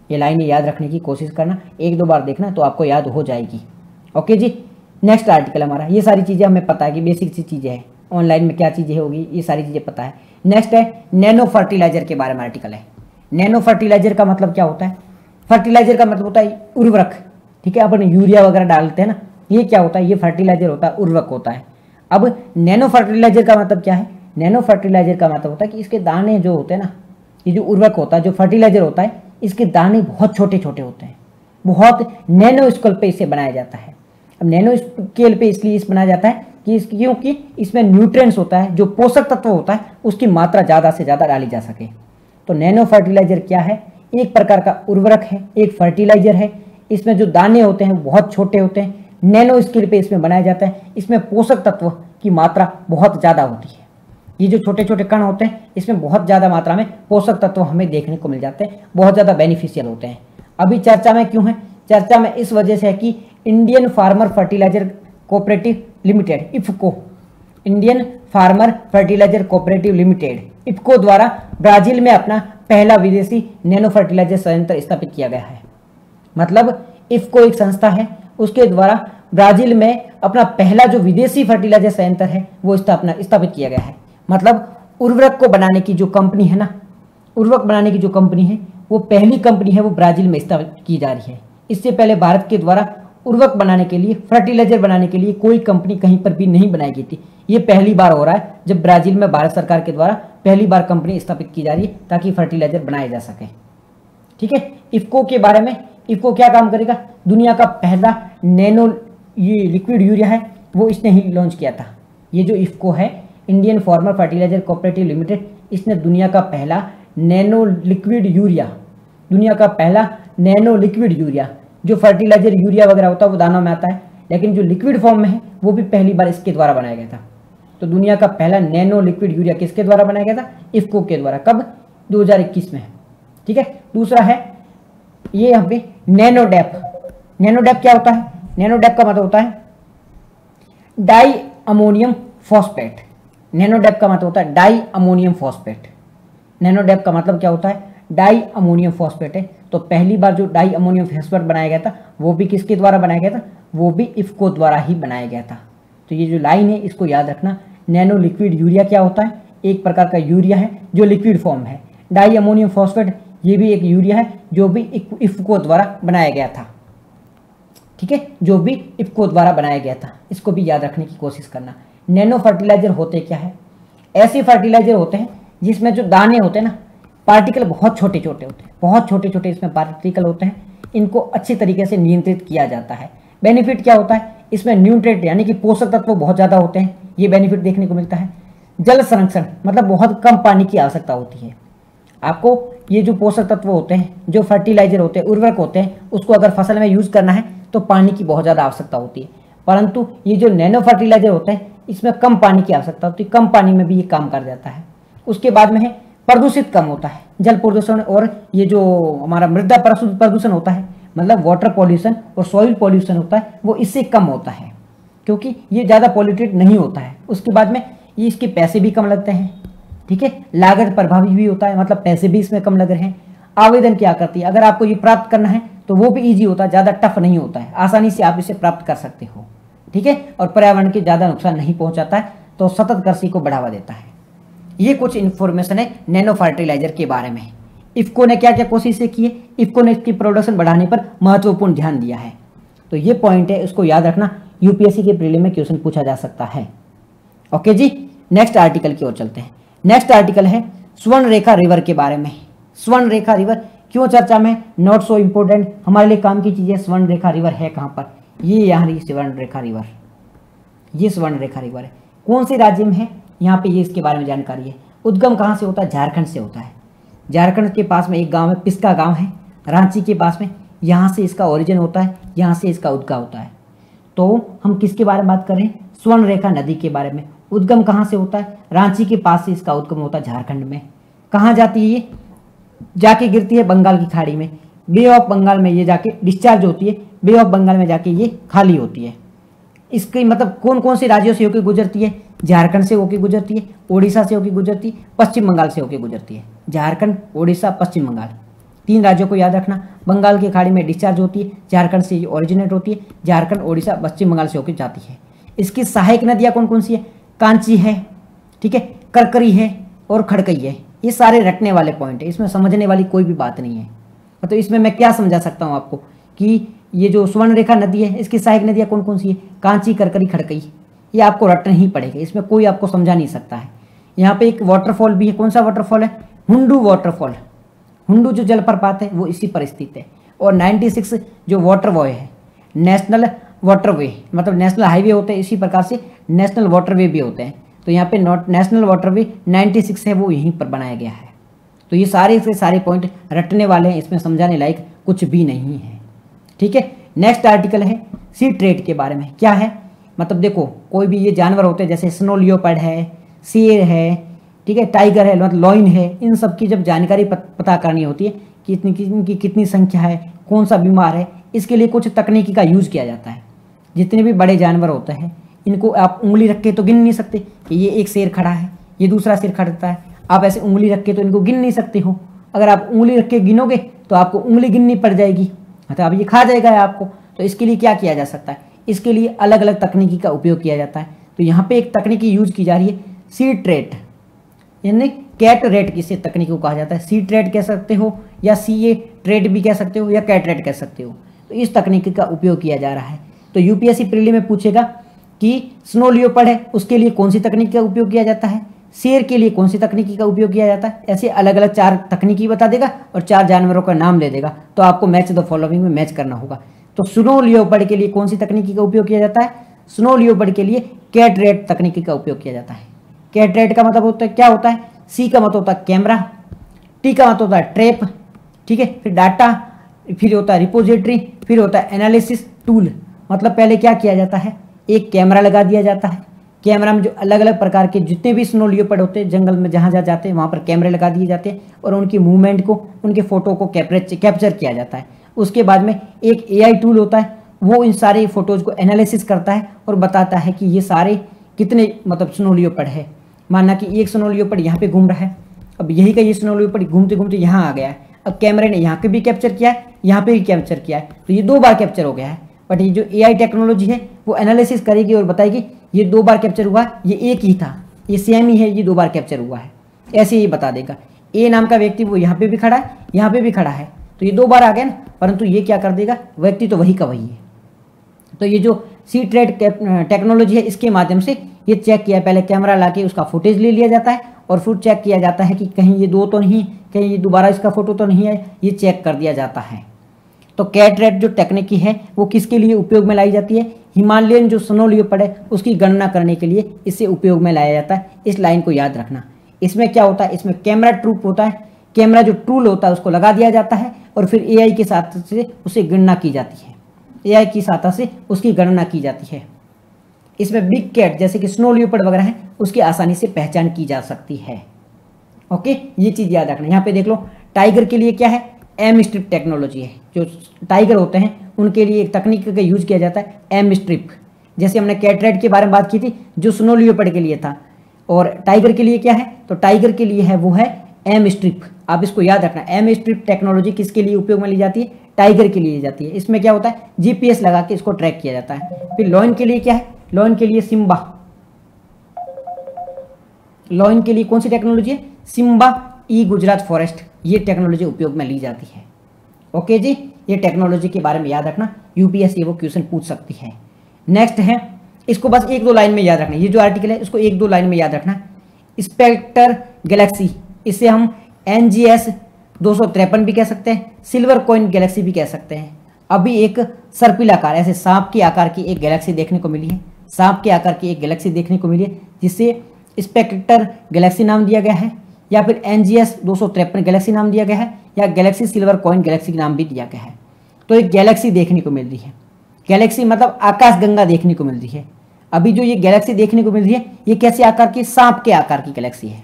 ये लाइनें याद रखने की कोशिश करना, एक दो बार देखना तो आपको याद हो जाएगी। ओके जी। नेक्स्ट आर्टिकल हमारा, ये सारी चीज़ें हमें पता है कि बेसिक सी चीज़ें हैं, ऑनलाइन में क्या चीज़ें होगी ये सारी चीज़ें पता है। नेक्स्ट है नैनो फर्टिलाइजर के बारे में आर्टिकल है। नैनो फर्टिलाइजर का मतलब क्या होता है? फर्टिलाइजर का मतलब होता है उर्वरक, ठीक है। अपन यूरिया वगैरह डालते हैं ना, ये क्या होता है? ये फर्टिलाइजर होता है, उर्वरक होता है। अब नैनो फर्टिलाइजर का मतलब क्या है? नैनो फर्टिलाइजर का मतलब होता है कि इसके दाने जो होते हैं ना, ये जो उर्वरक होता है, जो फर्टिलाइजर होता है, इसके दाने बहुत छोटे छोटे होते हैं, बहुत नैनो स्केल पे इसे बनाया जाता है। अब नैनो स्केल पे इसलिए इस बनाया जाता है क्योंकि इसमें न्यूट्रिएंट्स होता है, जो पोषक तत्व होता है उसकी मात्रा ज़्यादा से ज़्यादा डाली जा सके। तो नैनो फर्टिलाइजर क्या है? एक प्रकार का उर्वरक है, एक फर्टिलाइजर है। इसमें जो दाने होते हैं वो बहुत छोटे होते हैं, नैनो स्केल पे इसमें बनाया जाता है। इसमें पोषक तत्व की मात्रा बहुत ज़्यादा होती है। ये जो छोटे छोटे कण होते हैं इसमें बहुत ज़्यादा मात्रा में पोषक तत्व हमें देखने को मिल जाते हैं, बहुत ज़्यादा बेनिफिशियल होते हैं। अभी चर्चा में क्यों है? चर्चा में इस वजह से है कि Indian Farmer Fertiliser Cooperative Limited, IFFCO, Indian Farmer Fertiliser Cooperative Limited, IFFCO द्वारा ब्राजील में अपना पहला विदेशी नैनो फर्टिलाइजर संयंत्र स्थापित किया गया है। मतलब इफ्को एक संस्था है, उसके द्वारा ब्राजील में अपना पहला जो विदेशी फर्टिलाइजर संयंत्र है वो स्थापित किया गया है। मतलब उर्वरक को बनाने की जो कंपनी है ना, उर्वरक बनाने की जो कंपनी है वो पहली कंपनी है, वो ब्राजील में स्थापित की जा रही है। इससे पहले भारत के द्वारा उर्वरक बनाने के लिए, फर्टिलाइजर बनाने के लिए कोई कंपनी कहीं पर भी नहीं बनाई गई थी। ये पहली बार हो रहा है जब ब्राजील में भारत सरकार के द्वारा पहली बार कंपनी स्थापित की जा रही है ताकि फर्टिलाइजर बनाए जा सके। ठीक है, इफ्को के बारे में, इफ्को क्या काम करेगा? दुनिया का पहला नैनो ये लिक्विड यूरिया है वो इसने ही लॉन्च किया था। ये जो इफ्को है, Indian Farmer Fertiliser Cooperative Limited, इसने दुनिया का पहला नैनो लिक्विड यूरिया, दुनिया का पहला नैनो लिक्विड यूरिया, जो फर्टिलाइजर यूरिया वगैरह होता है वो दानों में आता है, लेकिन जो लिक्विड फॉर्म में है वो भी पहली बार इसके द्वारा बनाया गया था। तो दुनिया का पहला नैनो लिक्विड यूरिया किसके द्वारा बनाया गया था? इफ्को के द्वारा। कब? 2021 में। ठीक है, दूसरा है ये यहाँ पे नैनोडैप। नैनोडैप क्या होता है? नैनोडैप का मतलब होता है डाई अमोनियम फॉस्फेट। नैनोडैप का मतलब होता है डाई अमोनियम फॉस्फेट। नैनोडैप का मतलब क्या होता है? डाई अमोनियम फॉस्फेट है। तो पहली बार जो डाई अमोनियम फॉस्फेट बनाया गया था वो भी किसके द्वारा बनाया गया था? वो भी इफ्को द्वारा ही बनाया गया था। तो ये जो लाइन है इसको याद रखना। नैनो लिक्विड यूरिया क्या होता है? एक प्रकार का यूरिया है जो लिक्विड फॉर्म है। डाई अमोनियम फॉस्फेट ये भी एक यूरिया है जो भी इफ्को द्वारा बनाया गया था। ठीक है, जो भी इफ्को द्वारा बनाया गया था, इसको भी याद रखने की कोशिश करना। नैनो फर्टिलाइजर होते क्या है? ऐसे फर्टिलाइजर होते हैं जिसमें जो दाने होते हैं ना, पार्टिकल बहुत छोटे छोटे होते हैं, बहुत छोटे छोटे इसमें पार्टिकल होते हैं। इनको अच्छी तरीके से नियंत्रित किया जाता है। बेनिफिट क्या होता है? इसमें न्यूट्रिएंट यानी कि पोषक तत्व बहुत ज़्यादा होते हैं, ये बेनिफिट देखने को मिलता है। जल संरक्षण मतलब बहुत कम पानी की आवश्यकता होती है आपको। ये जो पोषक तत्व होते हैं, जो फर्टिलाइजर होते हैं, उर्वरक होते हैं, उसको अगर फसल में यूज़ करना है तो पानी की बहुत ज़्यादा आवश्यकता होती है। परंतु ये जो नैनो फर्टिलाइजर होते हैं इसमें कम पानी की आवश्यकता होती है, कम पानी में भी ये काम कर जाता है। उसके बाद में है प्रदूषित कम होता है, जल प्रदूषण और ये जो हमारा मृदा प्रदूषण होता है, मतलब वाटर पॉल्यूशन और सॉइल पॉल्यूशन होता है, वो इससे कम होता है क्योंकि ये ज़्यादा पॉल्यूटेड नहीं होता है। उसके बाद में ये इसके पैसे भी कम लगते हैं। ठीक है, लागत प्रभावी भी होता है, मतलब पैसे भी इसमें कम लग रहे हैं। आवेदन क्या करती है? अगर आपको ये प्राप्त करना है तो वो भी ईजी होता है, ज़्यादा टफ नहीं होता है, आसानी से आप इसे प्राप्त कर सकते हो। ठीक है, और पर्यावरण के ज़्यादा नुकसान नहीं पहुंचाता है, तो सतत कृषि को बढ़ावा देता है। ये कुछ इन्फॉर्मेशन है नैनो फर्टिलाइजर के बारे में। इफ्को ने क्या क्या कोशिशें की है? इफ्को ने इसकी प्रोडक्शन बढ़ाने पर महत्वपूर्ण ध्यान दिया है। तो ये पॉइंट है, इसको याद रखना, यूपीएससी के प्रीलिम में क्वेश्चन पूछा जा सकता है। ओके जी, नेक्स्ट आर्टिकल की ओर चलते हैं। नेक्स्ट आर्टिकल है स्वर्ण रेखा रिवर के बारे में। स्वर्ण रेखा रिवर क्यों चर्चा में? नॉट सो इम्पोर्टेंट, हमारे लिए काम की चीज़ है। स्वर्ण रेखा रिवर है कहाँ पर? ये यहाँ स्वर्ण रेखा रिवर, ये स्वर्ण रेखा रिवर है। कौन से राज्य में है? यहाँ पे ये इसके बारे में जानकारी है। उद्गम कहाँ से होता है? झारखंड से होता है। झारखंड के पास में एक गांव है, पिस्का गांव है, रांची के पास में। यहाँ से इसका ओरिजिन होता है, यहाँ से इसका उद्गम होता है। तो हम किसके बारे में बात कर रहे हैं? स्वर्ण रेखा नदी के बारे में। उद्गम कहाँ से होता है? रांची के पास से इसका उद्गम होता है, झारखंड में। कहाँ जाती है ये? जाके गिरती है बंगाल की खाड़ी में। बे ऑफ बंगाल में ये जाके डिस्चार्ज होती है, बे ऑफ बंगाल में जाके ये खाली होती है। इसके मतलब कौन कौन से राज्यों से होकर गुजरती है? झारखंड से होकर गुजरती है, ओडिशा से होकर गुजरती है, पश्चिम बंगाल से होकर गुजरती है। झारखंड, ओडिशा, पश्चिम बंगाल, 3 राज्यों को याद रखना। बंगाल की खाड़ी में डिस्चार्ज होती है, झारखंड से ओरिजिनेट होती है, झारखंड, ओडिशा, पश्चिम बंगाल से होकर जाती है। इसकी सहायक नदियाँ कौन कौन सी है? कांची है, ठीक है, करकरी है और खड़कई है। ये सारे रटने वाले पॉइंट है, इसमें समझने वाली कोई भी बात नहीं है। मतलब इसमें मैं क्या समझा सकता हूँ आपको कि ये जो स्वर्ण रेखा नदी है इसकी सहायक नदियाँ कौन कौन सी है? कांची, करकरी, खड़कई। ये आपको रटना ही पड़ेगा, इसमें कोई आपको समझा नहीं सकता है। यहाँ पे एक वाटरफॉल भी है। कौन सा वाटरफॉल है? हुंडू वाटरफॉल। हुंडू जो जलप्रपात है वो इसी पर स्थित है। और 96 जो वाटर बॉय है, नेशनल वाटरवे, मतलब नेशनल हाईवे होते हैं, इसी प्रकार से नेशनल वाटरवे भी होते हैं। तो यहाँ पे नेशनल वाटरवे 96 है वो यहीं पर बनाया गया है। तो ये सारे के सारे पॉइंट रटने वाले हैं, इसमें समझाने लायक कुछ भी नहीं है। ठीक है, नेक्स्ट आर्टिकल है सी ट्रेट के बारे में। क्या है, मतलब देखो कोई भी ये जानवर होते हैं जैसे स्नो लियोपर्ड है, शेर है, ठीक है, टाइगर है, मतलब लॉइन है, इन सब की जब जानकारी पता करनी होती है कि इनकी कितनी संख्या है, कौन सा बीमार है, इसके लिए कुछ तकनीकी का यूज़ किया जाता है। जितने भी बड़े जानवर होते हैं इनको आप उंगली रख के तो गिन नहीं सकते कि ये एक शेर खड़ा है, ये दूसरा शेर खड़ा है, आप ऐसे उंगली रख के तो इनको गिन नहीं सकते हो। अगर आप उंगली रख के गिनोगे तो आपको उंगली गिननी पड़ जाएगी, मतलब अब ये खा जाएगा आपको। तो इसके लिए क्या किया जा सकता है, इसके लिए अलग अलग तकनीकी का उपयोग किया जाता है। तो यहाँ पे एक तकनीकी यूज की जा रही है सी ट्रेट, यानी कैट रेट किसी तकनीक को कहा जाता है। सी ट्रेट कह सकते हो या सी ए ट्रेट भी कह सकते हो या कैट रेट कह सकते हो। तो इस तकनीक का उपयोग किया जा रहा है। तो यूपीएससी प्रीलिम में पूछेगा कि स्नो लियोपर्ड है उसके लिए कौन सी तकनीक का उपयोग किया जाता है, शेर के लिए कौन सी तकनीकी का उपयोग किया जाता है, ऐसे अलग अलग 4 तकनीकी बता देगा और 4 जानवरों का नाम दे देगा। तो आपको मैच द फॉलोइंग में मैच करना होगा। तो स्नो लियोपर्ड के लिए कौन सी तकनीकी का उपयोग किया जाता है, स्नो लियोपर्ड के लिए कैट रेट तकनीकी का उपयोग किया जाता है। कैट रेट का मतलब होता है, क्या होता है, सी का मतलब होता है कैमरा, टी का मतलब होता है ट्रैप, ठीक है, फिर डाटा, फिर होता है रिपोजिटरी, फिर होता है एनालिसिस टूल। मतलब पहले क्या किया जाता है, एक कैमरा लगा दिया जाता है, कैमरा में जो अलग अलग प्रकार के जितने भी स्नो लियोपर्ड होते हैं जंगल में जहाँ जहाँ जाते हैं वहाँ पर कैमरे लगा दिए जाते हैं और उनकी मूवमेंट को, उनके फोटो को कैप्चर किया जाता है। उसके बाद में एक एआई टूल होता है, वो इन सारे फोटोज को एनालिसिस करता है और बताता है कि ये सारे कितने मतलब स्नो लियोपर्ड है। माना कि एक स्नो लियोपर्ड यहाँ पे घूम रहा है, अब यही का ये स्नो लियोपर्ड घूमते घूमते यहाँ आ गया है, अब कैमरे ने यहाँ पे भी कैप्चर किया है, यहाँ पे भी कैप्चर किया है, तो ये 2 बार कैप्चर हो गया है। बट ये जो एआई टेक्नोलॉजी है वो एनालिसिस करेगी और बताएगी ये 2 बार कैप्चर हुआ है, ये एक ही था, ये सेम ही है, ये 2 बार कैप्चर हुआ है, ऐसे ही बता देगा। ए नाम का व्यक्ति वो यहाँ पे भी खड़ा है, यहाँ पे भी खड़ा है, तो ये 2 बार आ गया ना, परंतु ये क्या कर देगा, व्यक्ति तो वही का वही है। तो ये जो सी ट्रेट टेक्नोलॉजी है इसके माध्यम से ये चेक किया, पहले कैमरा लाके उसका फुटेज ले लिया जाता है और फिर चेक किया जाता है कि कहीं ये 2 तो नहीं, कहीं ये दोबारा इसका फोटो तो नहीं है, ये चेक कर दिया जाता है। तो कैट रेट जो टेक्निक है वो किसके लिए उपयोग में लाई जाती है, हिमालयन जो स्नो लियोपर्ड है उसकी गणना करने के लिए इसे उपयोग में लाया जाता है। इस लाइन को याद रखना। इसमें क्या होता है, इसमें कैमरा ट्रूप होता है, कैमरा जो टूल होता है उसको लगा दिया जाता है और फिर एआई के साथ से उसे गणना की जाती है, एआई की सहायता से उसकी गणना की जाती है। इसमें बिग कैट जैसे कि स्नो लियोपर्ड वगैरह है उसकी आसानी से पहचान की जा सकती है। ओके, ये चीज़ याद रखना। यहाँ पे देख लो, टाइगर के लिए क्या है, एम स्ट्रिप टेक्नोलॉजी है। जो टाइगर होते हैं उनके लिए एक तकनीक का यूज किया जाता है एम स्ट्रिप। जैसे हमने कैट रेट के बारे में बात की थी जो स्नो लियोपर्ड के लिए था, और टाइगर के लिए क्या है, तो टाइगर के लिए है वो है एम स्ट्रिप। आप इसको याद रखना, एम स्ट्रिप टेक्नोलॉजी किसके लिए उपयोग में ली जाती है, टाइगर के लिए ली जाती है। इसमें क्या होता है, जीपीएस लगा के इसको ट्रैक किया जाता है। फिर लॉयन के लिए क्या है, लॉयन के लिए सिम्बा, लॉयन के लिए कौन सी टेक्नोलॉजी है, सिम्बा ई गुजरात फॉरेस्ट, ये टेक्नोलॉजी उपयोग में ली जाती है। ओके जी, ये टेक्नोलॉजी के बारे में याद रखना, यूपीएससी वो क्वेश्चन पूछ सकती है। नेक्स्ट है, इसको बस 1-2 लाइन में याद रखना, ये जो आर्टिकल है इसको 1-2 लाइन में याद रखना। स्पेक्टर गैलेक्सी, इसे हम NGS 253 भी कह सकते हैं, सिल्वर कॉइन गैलेक्सी भी कह सकते हैं। अभी एक सर्पिल आकार, ऐसे सांप के आकार की एक गैलेक्सी देखने को मिली है, सांप के आकार की एक गैलेक्सी देखने को मिली है जिसे स्पेक्टर गैलेक्सी नाम दिया गया है, या फिर NGS 253 गैलेक्सी नाम दिया गया है, या गैलेक्सी सिल्वर कॉइन गैलेक्सी नाम भी दिया गया है। तो एक गैलेक्सी देखने को मिल रही है, गैलेक्सी मतलब आकाश गंगा देखने को मिल रही है। अभी जो ये गैलेक्सी देखने को मिल रही है ये कैसे आकार की, सांप के आकार की गैलेक्सी है,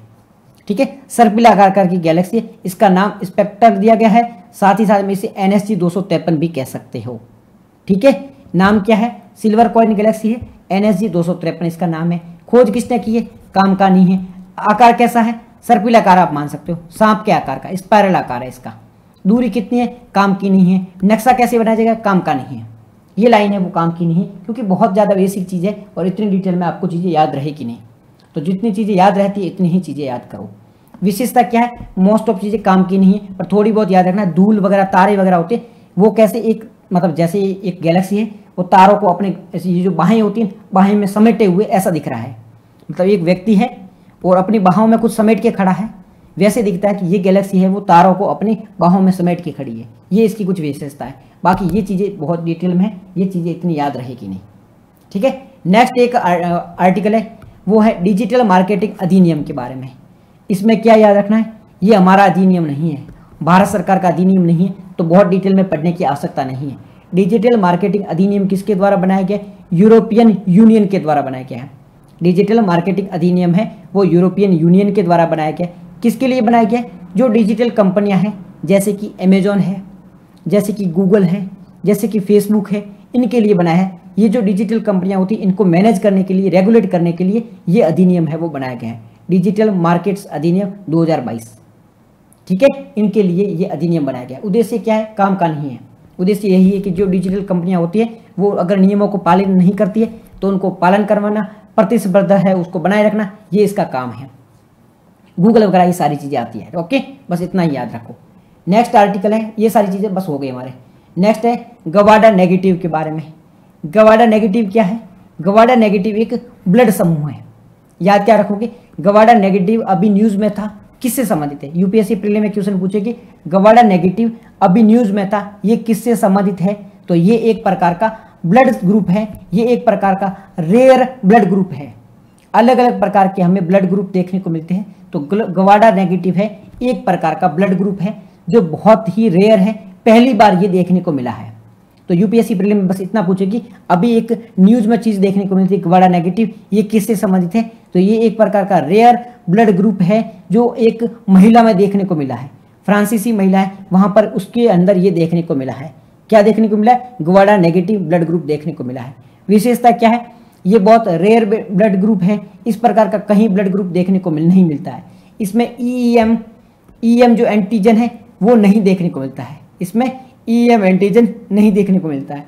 ठीक है, सर्पिल आकार की गैलेक्सी है। इसका नाम स्पेक्टर दिया गया है, साथ ही साथ में इसे NSG 253 भी कह सकते हो, ठीक है। नाम क्या है, सिल्वर कॉइन गैलेक्सी है, NSG 253 इसका नाम है। खोज किसने की है, कामकानी है। आकार कैसा है, सर्पिल आकार आप मान सकते हो, सांप के आकार का, स्पाइरल आकार है इसका। दूरी कितनी है, काम की नहीं है। नक्शा कैसे बनाया जाएगा, काम का नहीं है। ये लाइन है वो काम की नहीं है, क्योंकि बहुत ज़्यादा बेसिक चीज़ है और इतनी डिटेल में आपको चीज़ें याद रहेगी नहीं। तो जितनी चीज़ें याद रहती है इतनी ही चीज़ें याद करो। विशेषता क्या है, मोस्ट ऑफ चीज़ें काम की नहीं है, पर थोड़ी बहुत याद रखना। धूल वगैरह, तारे वगैरह होते हैं, वो कैसे एक मतलब जैसे एक गैलेक्सी है वो तारों को अपने ऐसी ये जो बाहें होती हैं बाहें में समेटे हुए ऐसा दिख रहा है। मतलब एक व्यक्ति है और अपनी बाहों में कुछ समेट के खड़ा है, वैसे दिखता है कि ये गैलेक्सी है वो तारों को अपनी बाहों में समेट के खड़ी है। ये इसकी कुछ विशेषता है। बाकी ये चीज़ें बहुत डिटेल में है, ये चीज़ें इतनी याद रहेगी नहीं। ठीक है, नेक्स्ट एक आर्टिकल है, वो है डिजिटल मार्केटिंग अधिनियम के बारे में। इसमें क्या याद रखना है, ये हमारा अधिनियम नहीं है, भारत सरकार का अधिनियम नहीं है, तो बहुत डिटेल में पढ़ने की आवश्यकता नहीं है। डिजिटल मार्केटिंग अधिनियम किसके द्वारा बनाया गया? यूरोपियन यूनियन के द्वारा बनाया गया है। डिजिटल मार्केटिंग अधिनियम है वो यूरोपियन यूनियन के द्वारा बनाया गया। किसके लिए बनाया गया? जो डिजिटल कंपनियां हैं, जैसे कि अमेजॉन है, जैसे कि गूगल है, जैसे कि फेसबुक है, इनके लिए बनाया है। ये जो डिजिटल कंपनियां होती हैं, इनको मैनेज करने के लिए, रेगुलेट करने के लिए ये अधिनियम है वो बनाया गया है, डिजिटल मार्केट्स अधिनियम 2022। ठीक है, इनके लिए ये अधिनियम बनाया गया। उद्देश्य क्या है? काम का नहीं है, उद्देश्य यही है कि जो डिजिटल कंपनियां होती है वो अगर नियमों को पालन नहीं करती है तो उनको पालन करवाना, प्रतिस्पर्धा है उसको बनाए रखना, ये इसका काम है। गूगल वगैरह ये सारी चीज़ें आती है। ओके, बस इतना ही याद रखो। नेक्स्ट आर्टिकल है, ये सारी चीज़ें बस हो गई हमारे। नेक्स्ट है गवाडा नेगेटिव के बारे में। गवाडा नेगेटिव क्या है? गवाडा नेगेटिव एक ब्लड समूह है। याद क्या रखोगे? गवाडा नेगेटिव अभी न्यूज़ में था, किससे संबंधित है? यूपीएससी प्रीलिम में क्वेश्चन पूछेगी, गवाडा नेगेटिव अभी न्यूज़ में था, ये किससे संबंधित है? तो ये एक प्रकार का ब्लड ग्रुप है, ये एक प्रकार का रेयर ब्लड ग्रुप है। अलग अलग प्रकार के हमें ब्लड ग्रुप देखने को मिलते हैं, तो गवाडा नेगेटिव है एक प्रकार का ब्लड ग्रुप है जो बहुत ही रेयर है, पहली बार ये देखने को मिला है। तो यूपीएससी प्रीलिम में बस इतना पूछेगी, अभी एक न्यूज़ में चीज़ देखने को मिलती है गवाडा नेगेटिव, ये किससे संबंधित है? तो ये एक प्रकार का रेयर ब्लड ग्रुप है जो एक महिला में देखने को मिला है, फ्रांसीसी महिला है, वहाँ पर उसके अंदर ये देखने को मिला है। क्या देखने को मिला है? गवाडा नेगेटिव ब्लड ग्रुप देखने को मिला है। विशेषता क्या है? ये बहुत रेयर ब्लड ग्रुप है, इस प्रकार का कहीं ब्लड ग्रुप देखने को नहीं मिलता है। इसमें ईएम जो एंटीजन है वो नहीं देखने को मिलता है, इसमें ईएम एंटीजन नहीं देखने को मिलता है।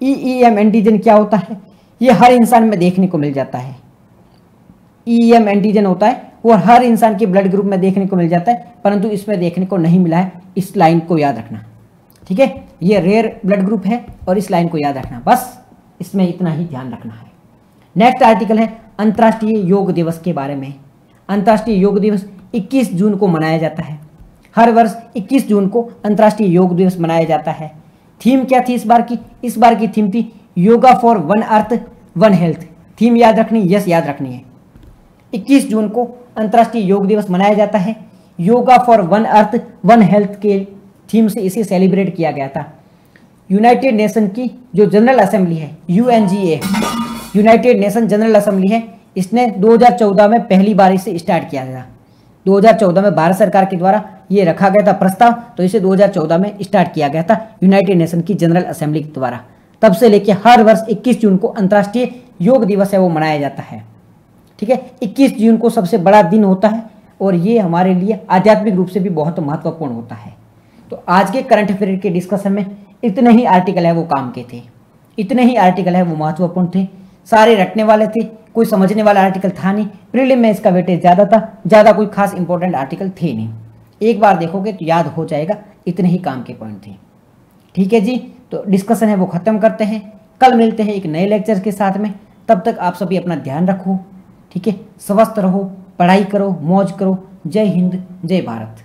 ईएम एंटीजन क्या होता है? ये हर इंसान में देखने को मिल जाता है। ईएम एंटीजन होता है वो हर इंसान के ब्लड ग्रुप में देखने को मिल जाता है, परंतु इसमें देखने को नहीं मिला है। इस लाइन को याद रखना, ठीक है? ये रेयर ब्लड ग्रुप है और इस लाइन को याद रखना, बस इसमें इतना ही ध्यान रखना है। नेक्स्ट आर्टिकल है अंतर्राष्ट्रीय योग दिवस के बारे में। अंतर्राष्ट्रीय योग दिवस 21 जून को मनाया जाता है। हर वर्ष 21 जून को अंतर्राष्ट्रीय योग दिवस मनाया जाता है। थीम क्या थी इस बार की? इस बार की थीम थी yoga for one earth one health. Theme याद रखनी, यस याद रखनी है। 21 जून को अंतर्राष्ट्रीय योग दिवस मनाया जाता है। Yoga for one earth one health के थीम से इसे सेलिब्रेट किया गया था। यूनाइटेड नेशन की जो जनरल असेंबली है, UNGA, United nation general assembly है, इसने 2014 में पहली बार इसे स्टार्ट किया गया। 2014 में भारत सरकार के द्वारा ये रखा गया था प्रस्ताव, तो इसे 2014 में स्टार्ट किया गया था यूनाइटेड नेशन की जनरल असेंबली के द्वारा। तब से लेकर हर वर्ष 21 जून को अंतर्राष्ट्रीय योग दिवस है वो मनाया जाता है। ठीक है, 21 जून को सबसे बड़ा दिन होता है और ये हमारे लिए आध्यात्मिक रूप से भी बहुत महत्वपूर्ण होता है। तो आज के करंट अफेयर के डिस्कशन में इतने ही आर्टिकल है वो काम के थे, इतने ही आर्टिकल है वो महत्वपूर्ण थे, सारे रटने वाले थे, कोई समझने वाला आर्टिकल था नहीं। प्रीलिम में इसका वेटेज ज़्यादा था, ज़्यादा कोई खास इंपॉर्टेंट आर्टिकल थे नहीं। एक बार देखोगे तो याद हो जाएगा, इतने ही काम के पॉइंट थे। ठीक है जी, तो डिस्कशन है वो ख़त्म करते हैं। कल मिलते हैं एक नए लेक्चर के साथ में। तब तक आप सभी अपना ध्यान रखो, ठीक है? स्वस्थ रहो, पढ़ाई करो, मौज करो। जय हिंद, जय भारत।